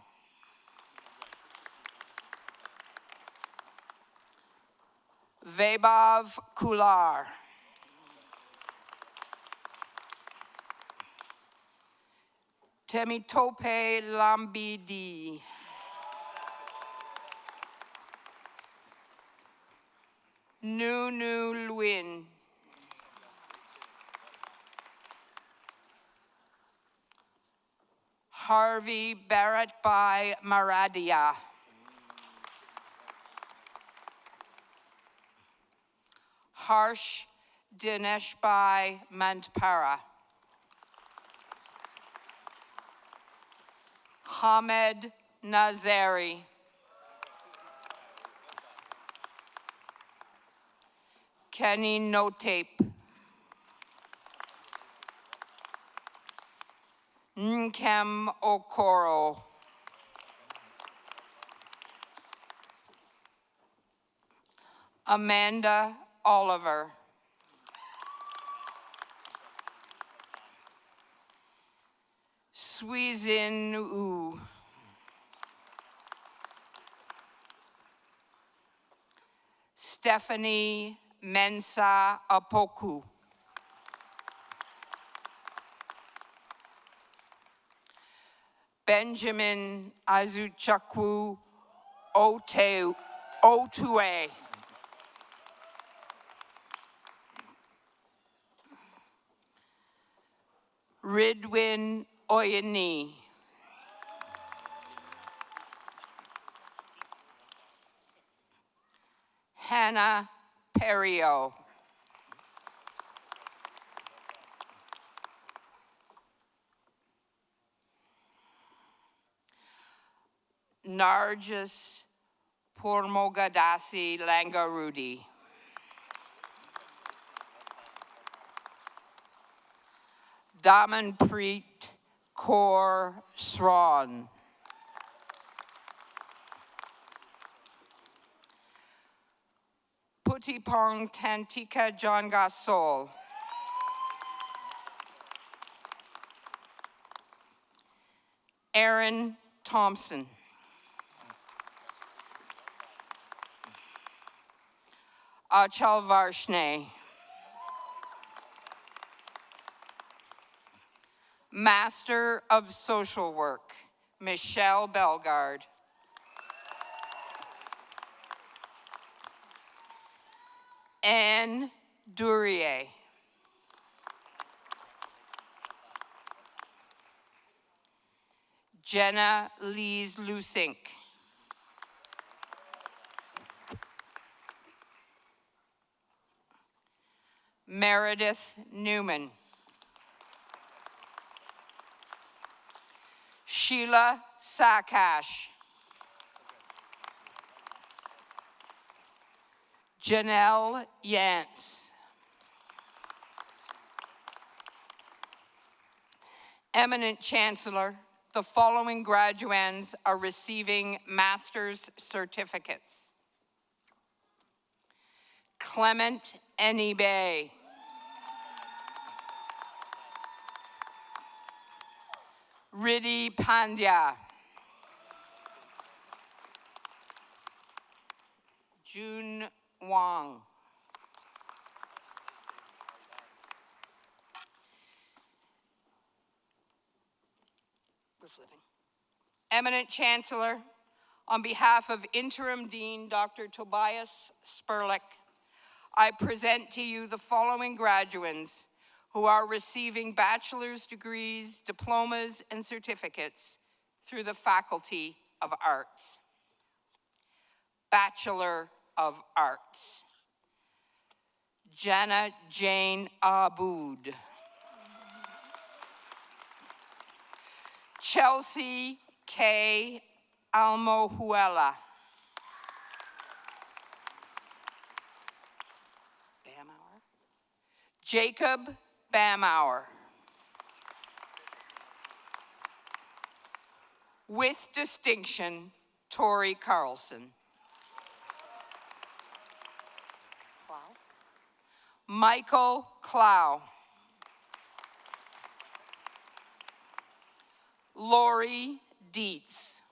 Vaibhav Kular. Temitope Lambidi. Nunu Luin. Harvey Barrett by Maradia. Harsh Dinesh by Mantpara. Hamed Nazari. Kenny Notape. Nkem Okoro. Amanda Oliver. Suizin U. Stephanie Mensa Apoku. Benjamin Azuchakwu Otue. Ridwin Oyeni. Hannah Perio. Narjis Purmogadasi Langarudi. Damanpreet Kaur Sran. Putipong Tantika John Gasol. Aaron Thompson. Achal Varshney. Master of Social Work, Michelle Bellegarde. Anne Durier. Jenna Lees Lusink. Meredith Newman. Sheila Sakash. Janelle Yance. Eminent Chancellor, the following graduands are receiving master's certificates. Clement Enibe. Riddhi Pandya. June Wang. We're flipping. Eminent Chancellor, on behalf of Interim Dean Dr. Tobias Sperlich, I present to you the following graduands who are receiving bachelor's degrees, diplomas, and certificates through the Faculty of Arts. Bachelor of Arts. Jana Jane Aboud. Chelsea K. Almohuela. Bamauer. Jacob Bamauer. With distinction, Tori Carlson. Michael Clow. Lori Dietz.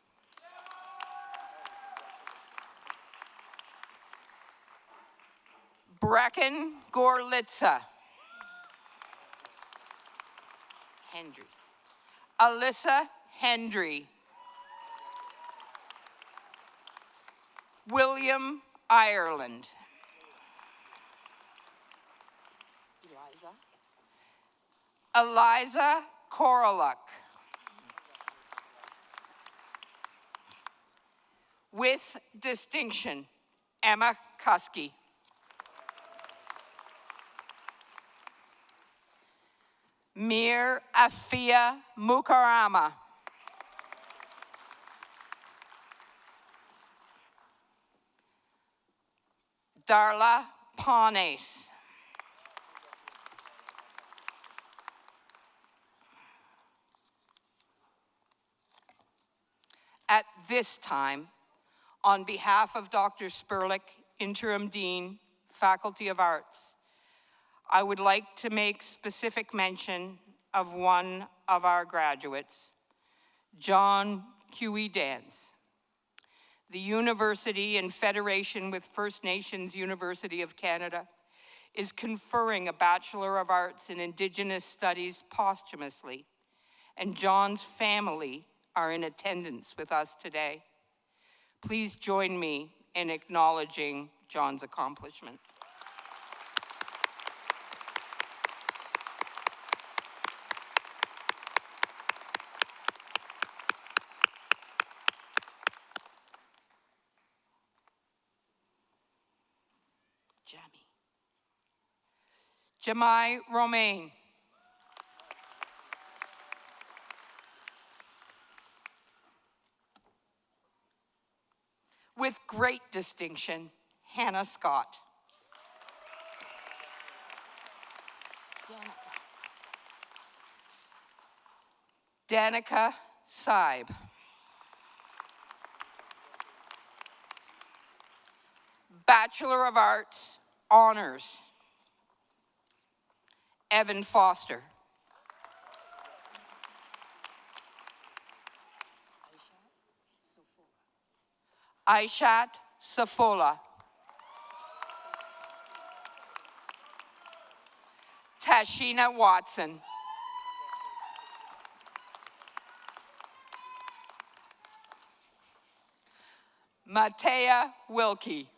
Brecken Gorlitza. Hendry. Alyssa Hendry. William Ireland. Eliza Koroluk. With distinction, Emma Kusky. Mir Afia Mukarama. Darla Panes. At this time, on behalf of Dr. Sperlich, Interim Dean, Faculty of Arts, I would like to make specific mention of one of our graduates, John Huey Dance. The University, in federation with First Nations University of Canada, is conferring a Bachelor of Arts in Indigenous Studies posthumously, and John's family are in attendance with us today. Please join me in acknowledging John's accomplishment. Jamai Romaine. With great distinction, Hannah Scott. Danica Saib. Bachelor of Arts, Honors, Evan Foster. Aishat Safola. Tashina Watson. Matea Wilkie.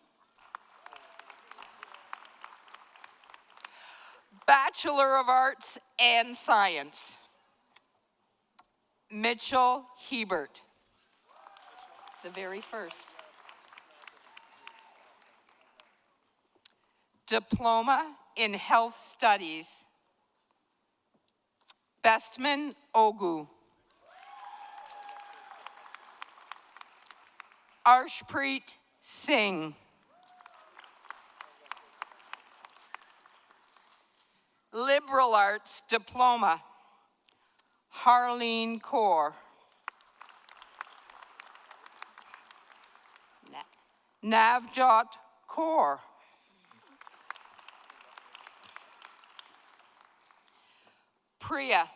Bachelor of Arts and Science, Mitchell Hebert. The very first. Diploma in Health Studies, Bestman Ogu. Arshpreet Singh. Liberal Arts Diploma, Harleen Kaur. Navjot Kaur. Priya.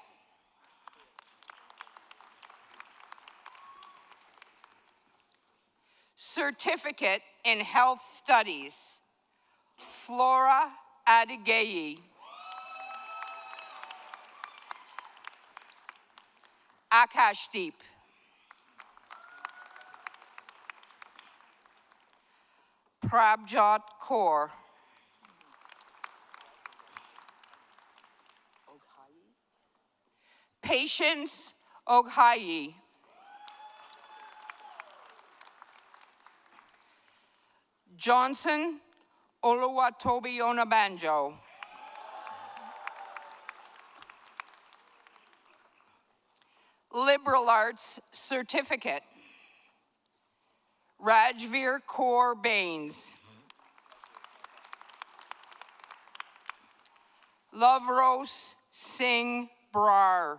Certificate in Health Studies, Flora Adegayi. Akashdeep. Prabjot Kaur. Patience Oghayi. Johnson Oluwatobi Onabanjo. Liberal Arts Certificate, Rajveer Kaur Bains. Loveros Singh Brar.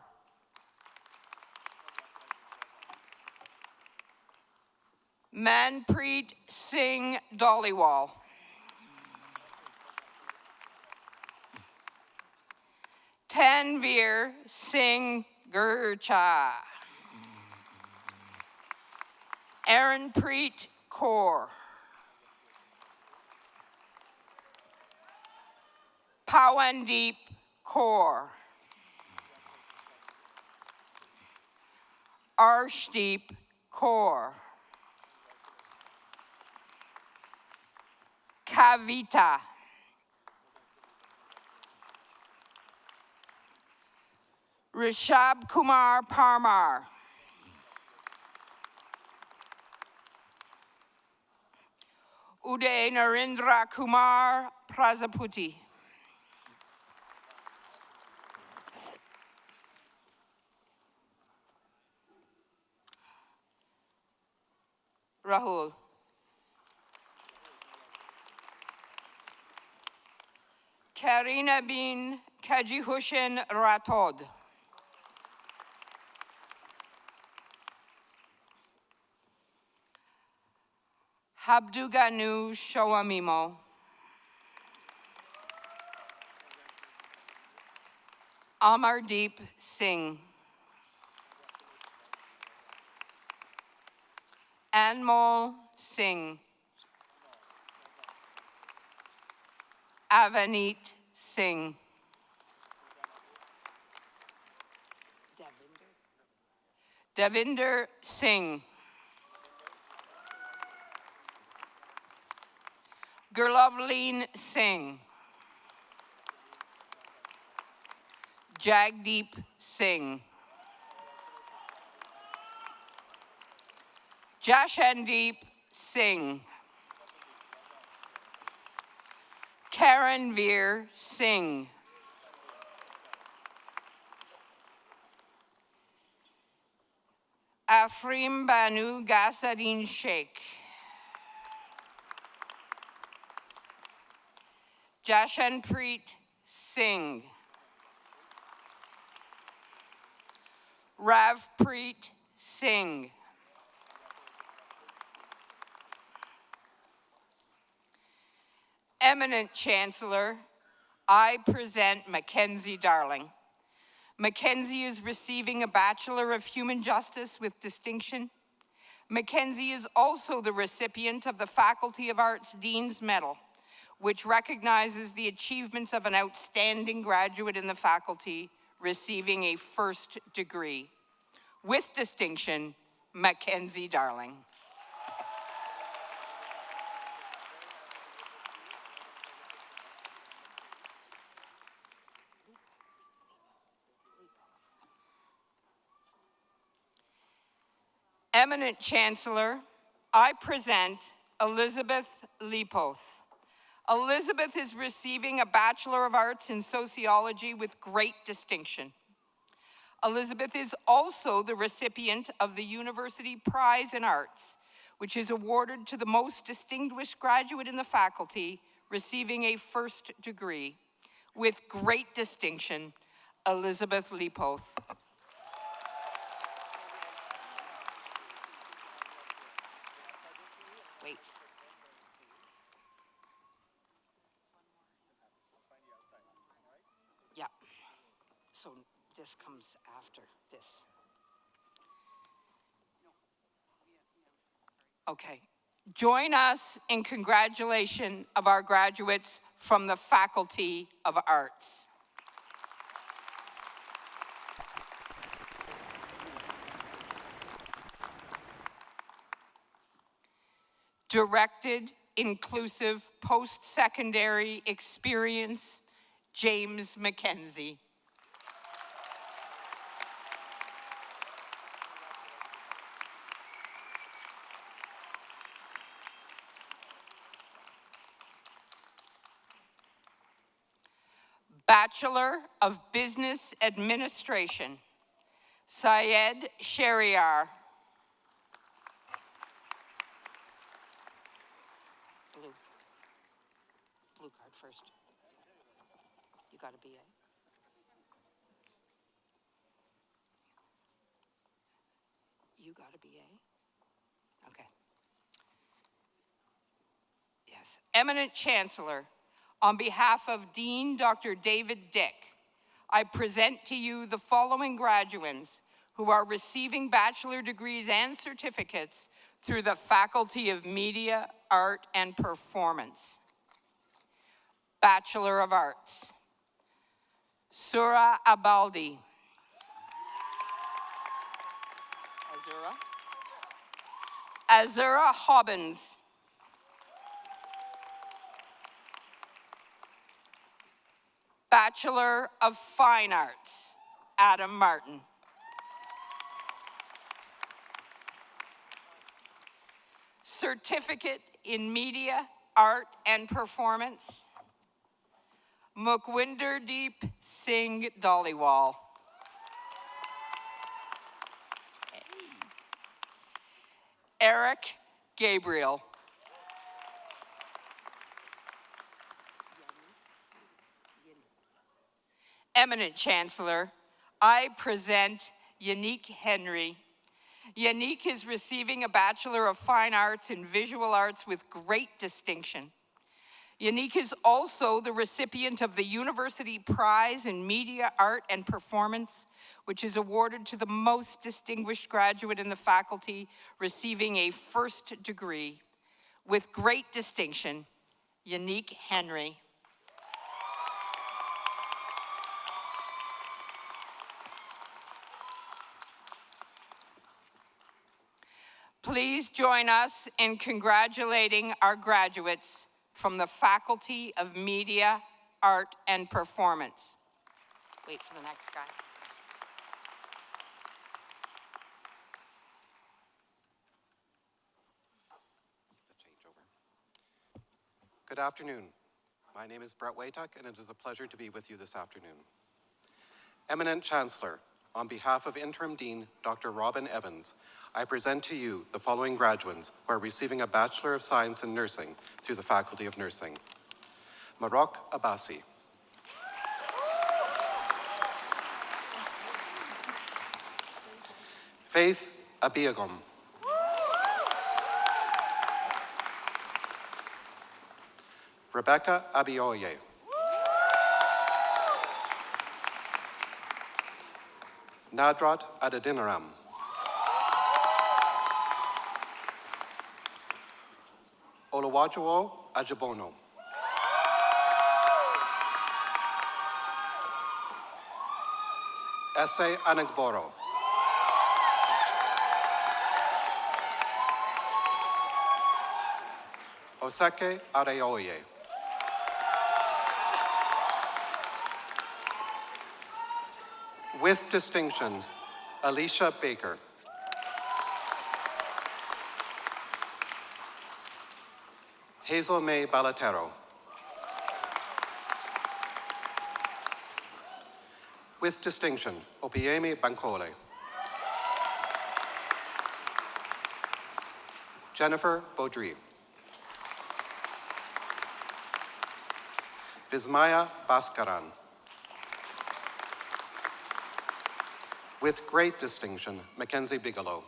Manpreet Singh Dhaliwal. Tanveer Singh Gurcha. Aaronpreet Kaur. Pawandeep Kaur. Arshdeep Kaur. Kavita. Rishab Kumar Parmar. Uday Narendra Kumar Prajaputi. Rahul. Karina bin Kajihushin Ratod. Habduganu Shawamimo. Amardeep Singh. Anmol Singh. Avanit Singh. Devinder Singh. Gurlavleen Singh. Jagdeep Singh. Jashandeep Singh. Karanveer Singh. Afrim Banu Gasadin Sheikh. Jashanpreet Singh. Ravpreet Singh. Eminent Chancellor, I present Mackenzie Darling. Mackenzie is receiving a Bachelor of Human Justice with distinction. Mackenzie is also the recipient of the Faculty of Arts Dean's Medal, which recognizes the achievements of an outstanding graduate in the faculty receiving a first degree. With distinction, Mackenzie Darling. Eminent Chancellor, I present Elizabeth Leapoth. Elizabeth is receiving a Bachelor of Arts in Sociology with great distinction. Elizabeth is also the recipient of the University Prize in Arts, which is awarded to the most distinguished graduate in the faculty receiving a first degree. With great distinction, Elizabeth Leapoth. Wait. Yeah. So this comes after this. Okay. Join us in congratulation of our graduates from the Faculty of Arts. Directed Inclusive Post-Secondary Experience, James Mackenzie. Bachelor of Business Administration, Syed Shariar. Blue card first. You got a BA? You got a BA? Okay. Yes. Eminent Chancellor, on behalf of Dean Dr. David Dick, I present to you the following graduates who are receiving bachelor degrees and certificates through the Faculty of Media, Art, and Performance. Bachelor of Arts, Sura Abaldi. Azura Hobbins. Bachelor of Fine Arts, Adam Martin. Certificate in Media, Art, and Performance, Mukwinder Singh Dhaliwal. Eric Gabriel. Eminent Chancellor, I present Yannick Henry. Yannick is receiving a Bachelor of Fine Arts in Visual Arts with great distinction. Yannick is also the recipient of the University Prize in Media, Art, and Performance, which is awarded to the most distinguished graduate in the faculty receiving a first degree. With great distinction, Yannick Henry. Please join us in congratulating our graduates from the Faculty of Media, Art, and Performance. Wait for the next guy. Good afternoon. My name is Brett Waytuck, and it is a pleasure to be with you this afternoon. Eminent Chancellor, on behalf of Interim Dean Dr. Robin Evans, I present to you the following graduates who are receiving a Bachelor of Science in Nursing through the Faculty of Nursing. Marok Abbasi. Faith Abiagum. Rebecca Abioye. Nadrat Adedinaram. Oluwajuwo Ajibono. Ese Anagboro. Oseke Adeoye. With distinction, Alicia Baker. Hazel May Balatero. With distinction, Opiemi Bankole. Jennifer Baudry. Vismaya Baskaran. With great distinction, Mackenzie Bigelow.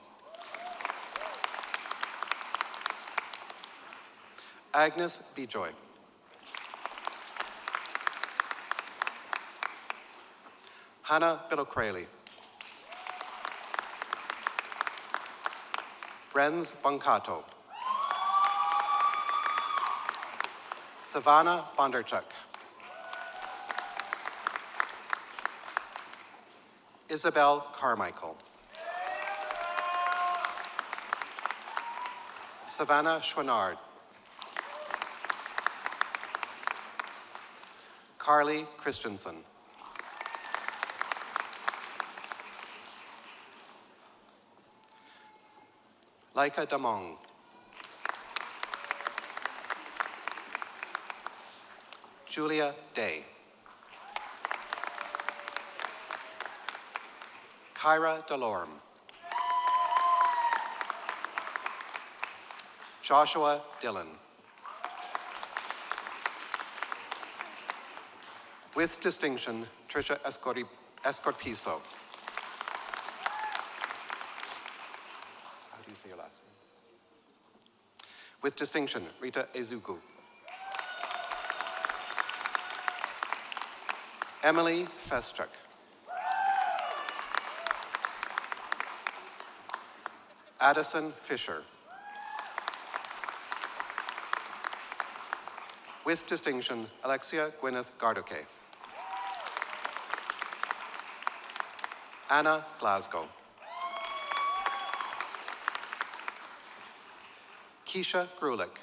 Agnes Bejoy. Hannah Bilocraley. Renz Boncato. Savannah Bondarchuk. Isabel Carmichael. Savannah Schwinnard. Carly Christensen. Laika Damong. Julia Day. Kyra Delorme. Joshua Dillon. With distinction, Tricia Escorpizo. How do you say your last name? With distinction, Rita Ezugu. Emily Feschuk. Addison Fisher. With distinction, Alexia Gwyneth Gardoke. Anna Glasgow. Keisha Grulich.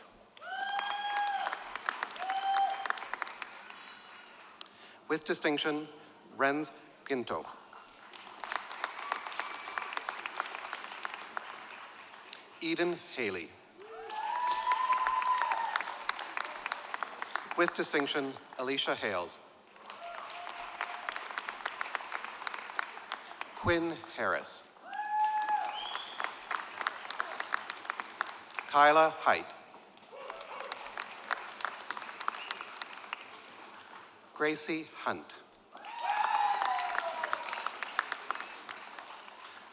With distinction, Renz Ginto. Eden Haley. With distinction, Alicia Hales. Quinn Harris. Kyla Height. Gracie Hunt.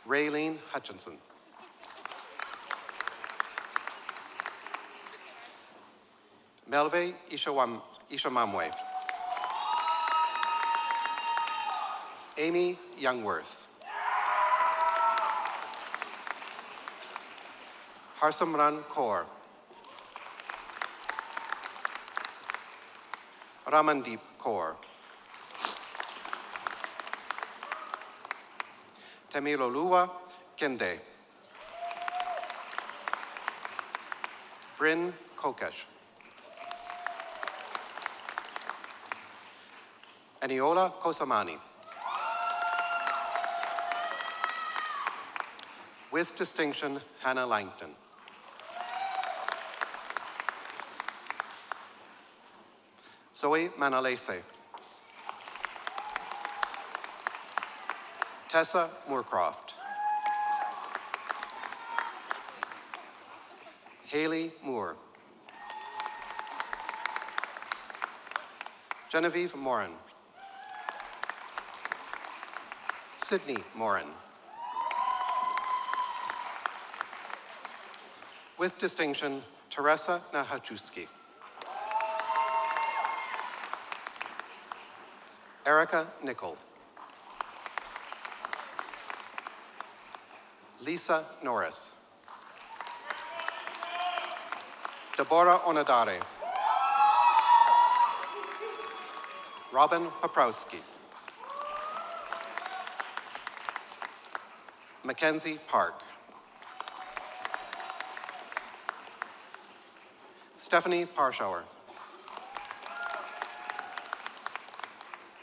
Raylene Hutchinson. Melve Ishamamwe. Amy Youngworth. Harsamran Kaur. Ramandeep Kaur. Temiloluwa Kende. Bryn Kokesh. Aniola Kosamani. With distinction, Hannah Langton. Zoe Manalese. Tessa Moorcroft. Haley Moore. Genevieve Morin. Sydney Morin. With distinction, Teresa Nahachuski. Erica Nickel. Lisa Norris. Deborah Onadare. Robin Poprowski. Mackenzie Park. Stephanie Parshauer.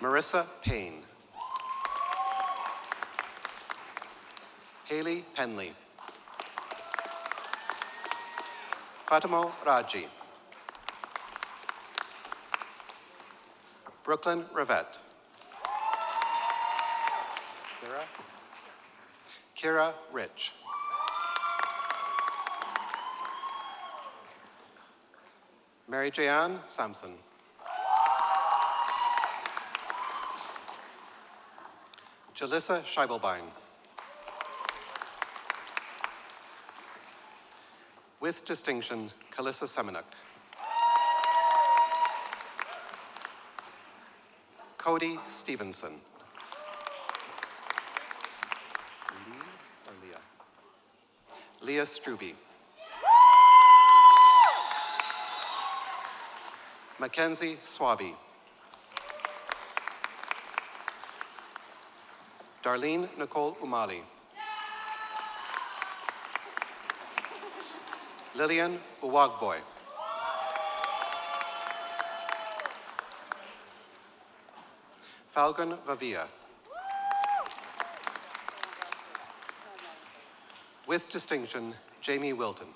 Marissa Payne. Haley Penley. Fatimo Raji. Brooklyn Rivette. Kira Rich. Mary Jeanne Sampson. Jalissa Scheibelbein. With distinction, Kalissa Semenuk. Cody Stevenson. Leah Struby. Mackenzie Swaby. Darlene Nicole Umali. Lillian Uwagboy. Falcon Vavia. With distinction, Jamie Wilton.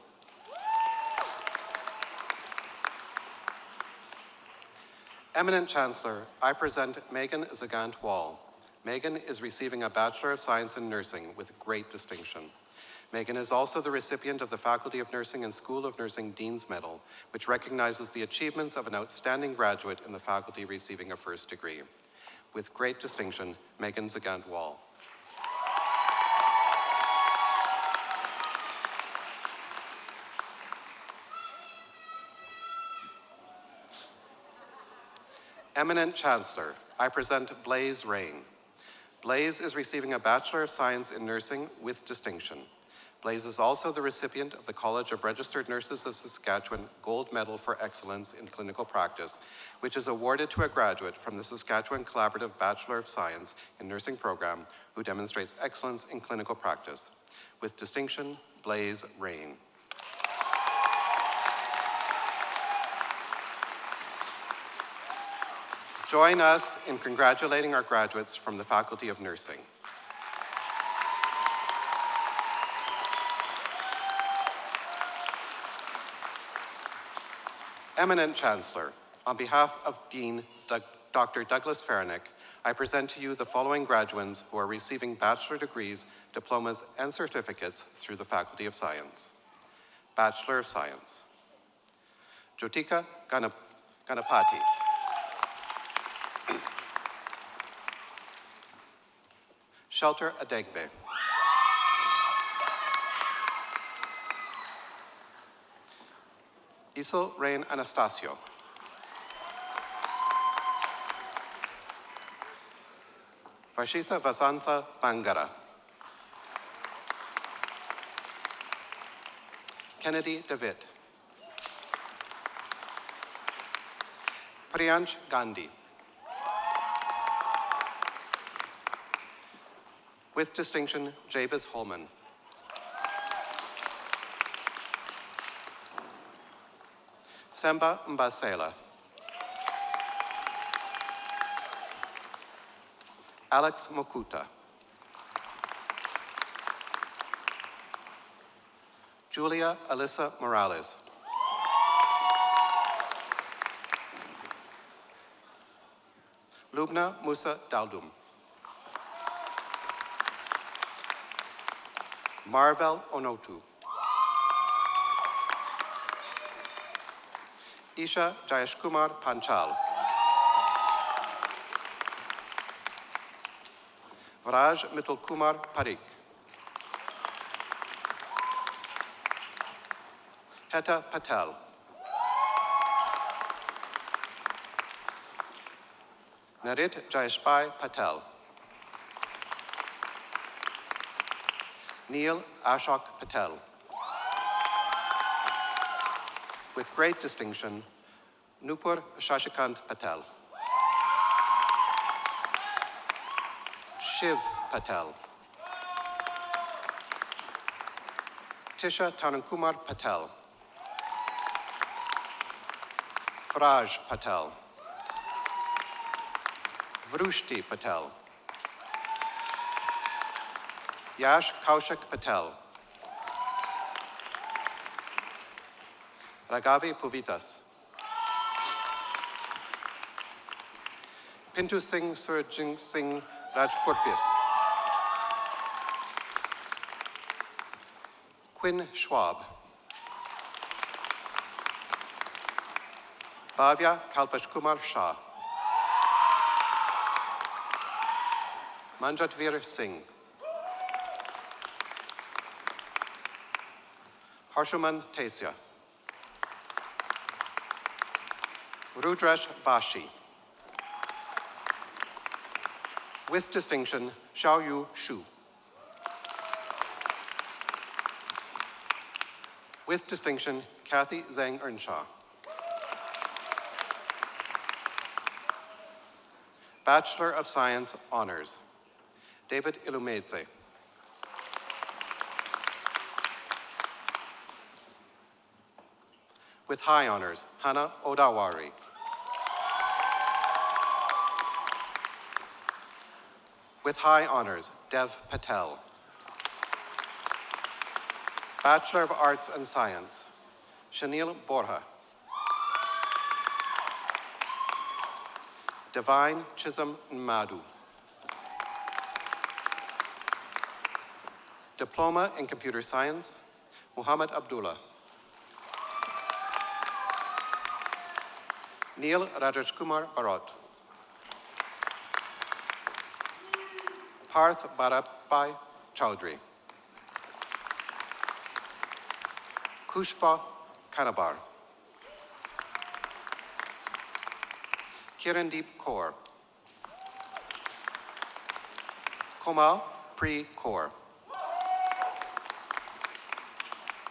Eminent Chancellor, I present Megan Zagant Wall. Megan is receiving a Bachelor of Science in Nursing with great distinction. Megan is also the recipient of the Faculty of Nursing and School of Nursing Dean's Medal, which recognizes the achievements of an outstanding graduate in the faculty receiving a first degree. With great distinction, Megan Zagant Wall. Eminent Chancellor, I present Blaze Rain. Blaze is receiving a Bachelor of Science in Nursing with distinction. Blaze is also the recipient of the College of Registered Nurses of Saskatchewan Gold Medal for Excellence in Clinical Practice, which is awarded to a graduate from the Saskatchewan Collaborative Bachelor of Science in Nursing program who demonstrates excellence in clinical practice. With distinction, Blaze Rain. Join us in congratulating our graduates from the Faculty of Nursing. Eminent Chancellor, on behalf of Dean Dr. Douglas Faranick, I present to you the following graduates who are receiving bachelor degrees, diplomas, and certificates through the Faculty of Science. Bachelor of Science. Jyotika Ganapati. Shelter Adegbe. Isel Rain Anastasio. Varshitha Vasantha Bangara. Kennedy David. Priyansh Gandhi. With distinction, Jabez Holman. Semba Mbasela. Alex Mokuta. Julia Alyssa Morales. Lubna Musa Daldum. Marvel Onotu. Isha Jayeshkumar Panchal. Vraj Mittal-Kumar Parikh. Heta Patel. Narit Jayeshpai Patel. Neil Ashok Patel. With great distinction, Nupur Shashikant Patel. Shiv Patel. Tisha Tanankumar Patel. Faraj Patel. Vrushti Patel. Yash Kaushik Patel. Ragavi Puvitas. Pintu Singh Surajit Singh Rajpurpit. Quinn Schwab. Bhavya Kalpesh Kumar Shah. Manjatvir Singh. Harshuman Tesya. Rudrash Vashi. With distinction, Xiaoyu Shu. With distinction, Kathy Zhang Earnshaw. Bachelor of Science Honors, David Ilumedze. With high honors, Hannah Odawari. With high honors, Dev Patel. Bachelor of Arts and Science, Shanil Borja. Divine Chisholm Madu. Diploma in Computer Science, Muhammad Abdullah. Neil Rajaj Kumar Barot. Parth Bharabhai Chaudhry. Kushpa Kanabar. Kirandeep Kaur. Komal Pri Kaur.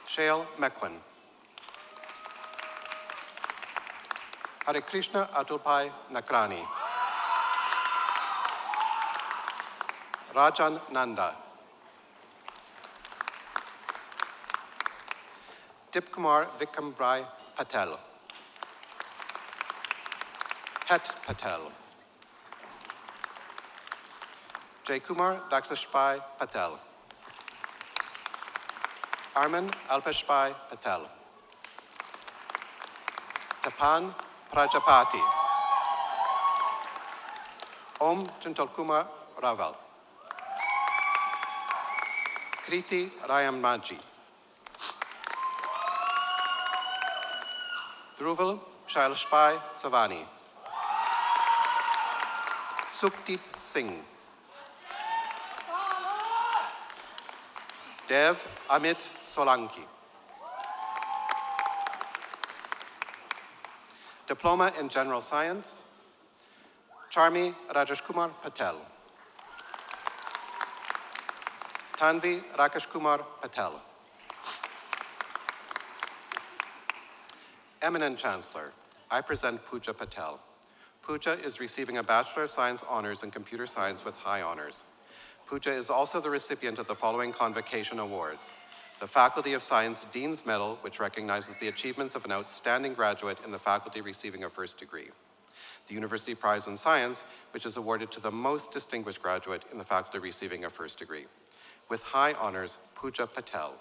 Shail Mekwin. Hare Krishna Atulpai Nakrani. Rajan Nanda. Dipkumar Vikambrai Patel. Het Patel. Jaykumar Daksashpai Patel. Arman Alpeshpai Patel. Tapan Prajapati. Om Chantalkumar Raval. Kriti Rayammaji. Dhruval Shailashpai Savani. Sukhdeep Singh. Dev Amit Solanki. Diploma in General Science, Charmi Rajesh Kumar Patel. Tanvi Rakesh Kumar Patel. Eminent Chancellor, I present Pooja Patel. Pooja is receiving a Bachelor of Science Honors in Computer Science with high honors. Pooja is also the recipient of the following convocation awards: the Faculty of Science Dean's Medal, which recognizes the achievements of an outstanding graduate in the faculty receiving a first degree; the University Prize in Science, which is awarded to the most distinguished graduate in the faculty receiving a first degree. With high honors, Pooja Patel.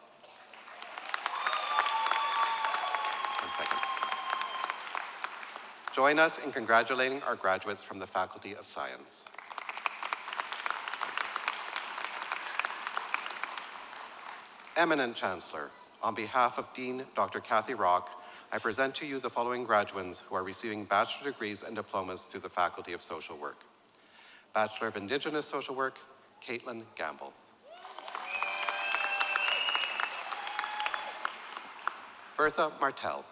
1 second. Join us in congratulating our graduates from the Faculty of Science. Eminent Chancellor, on behalf of Dean Dr. Kathy Rock, I present to you the following graduates who are receiving bachelor degrees and diplomas through the Faculty of Social Work. Bachelor of Indigenous Social Work, Caitlin Gamble. Bertha Martel.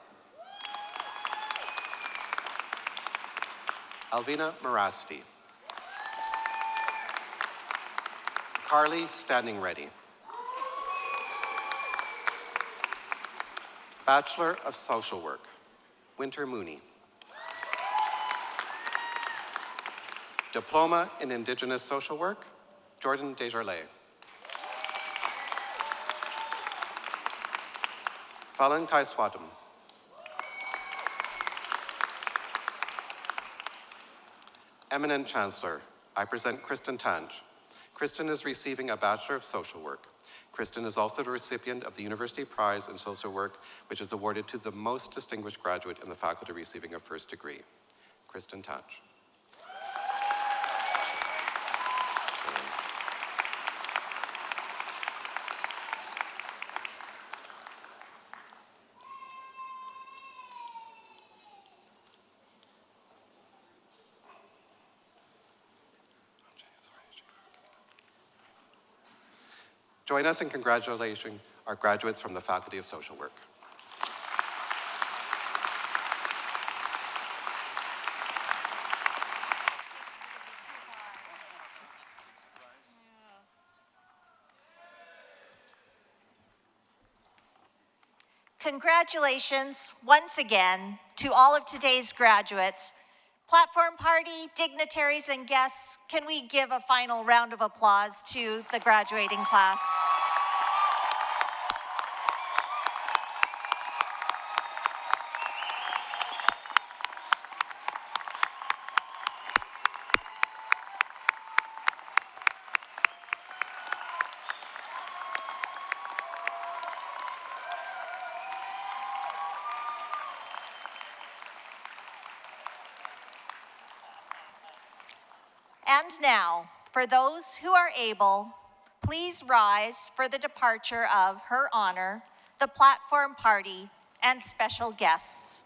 Alvina Marasti. Carly Standing Ready. Bachelor of Social Work, Winter Mooney. Diploma in Indigenous Social Work, Jordan Desjardins. Falan Kai Swatam. Eminent Chancellor, I present Kristen Tange. Kristen is receiving a Bachelor of Social Work. Kristen is also the recipient of the University Prize in Social Work, which is awarded to the most distinguished graduate in the faculty receiving a first degree. Kristen Tange. Join us in congratulating our graduates from the Faculty of Social Work. Congratulations once again to all of today's graduates. Platform party, dignitaries, and guests, can we give a final round of applause to the graduating class? And now, for those who are able, please rise for the departure of Her Honor, the platform party, and special guests.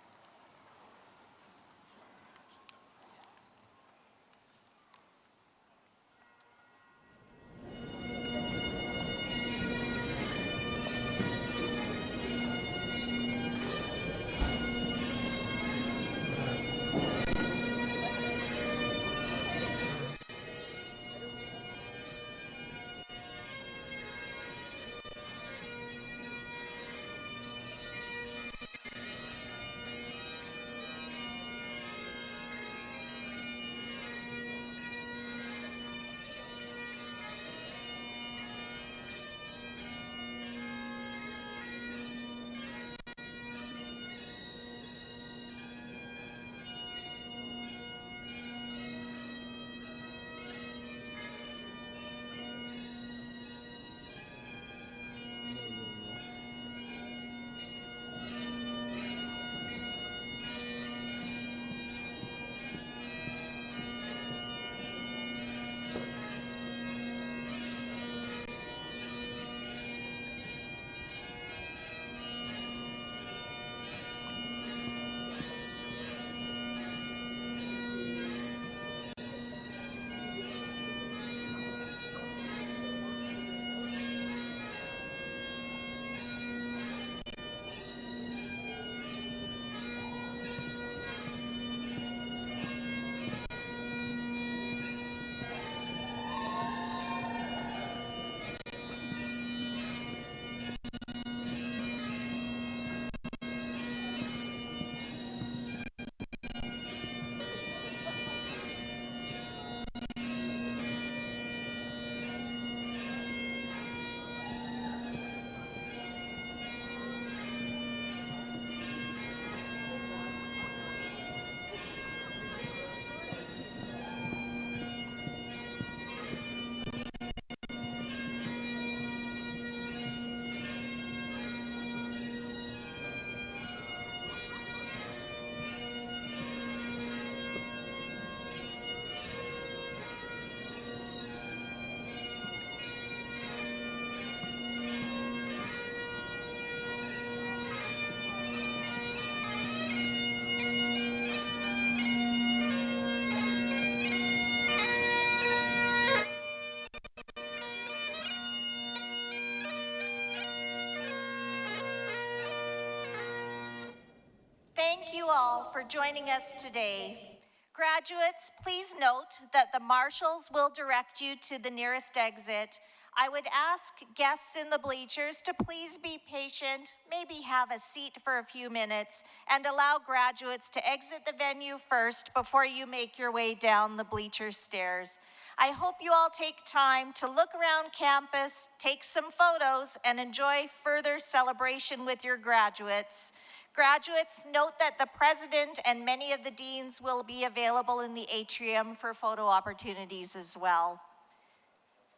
Thank you all for joining us today. Graduates, please note that the marshals will direct you to the nearest exit. I would ask guests in the bleachers to please be patient, maybe have a seat for a few minutes, and allow graduates to exit the venue first before you make your way down the bleacher stairs. I hope you all take time to look around campus, take some photos, and enjoy further celebration with your graduates. Graduates, note that the president and many of the deans will be available in the atrium for photo opportunities as well.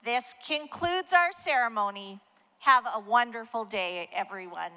This concludes our ceremony. Have a wonderful day, everyone.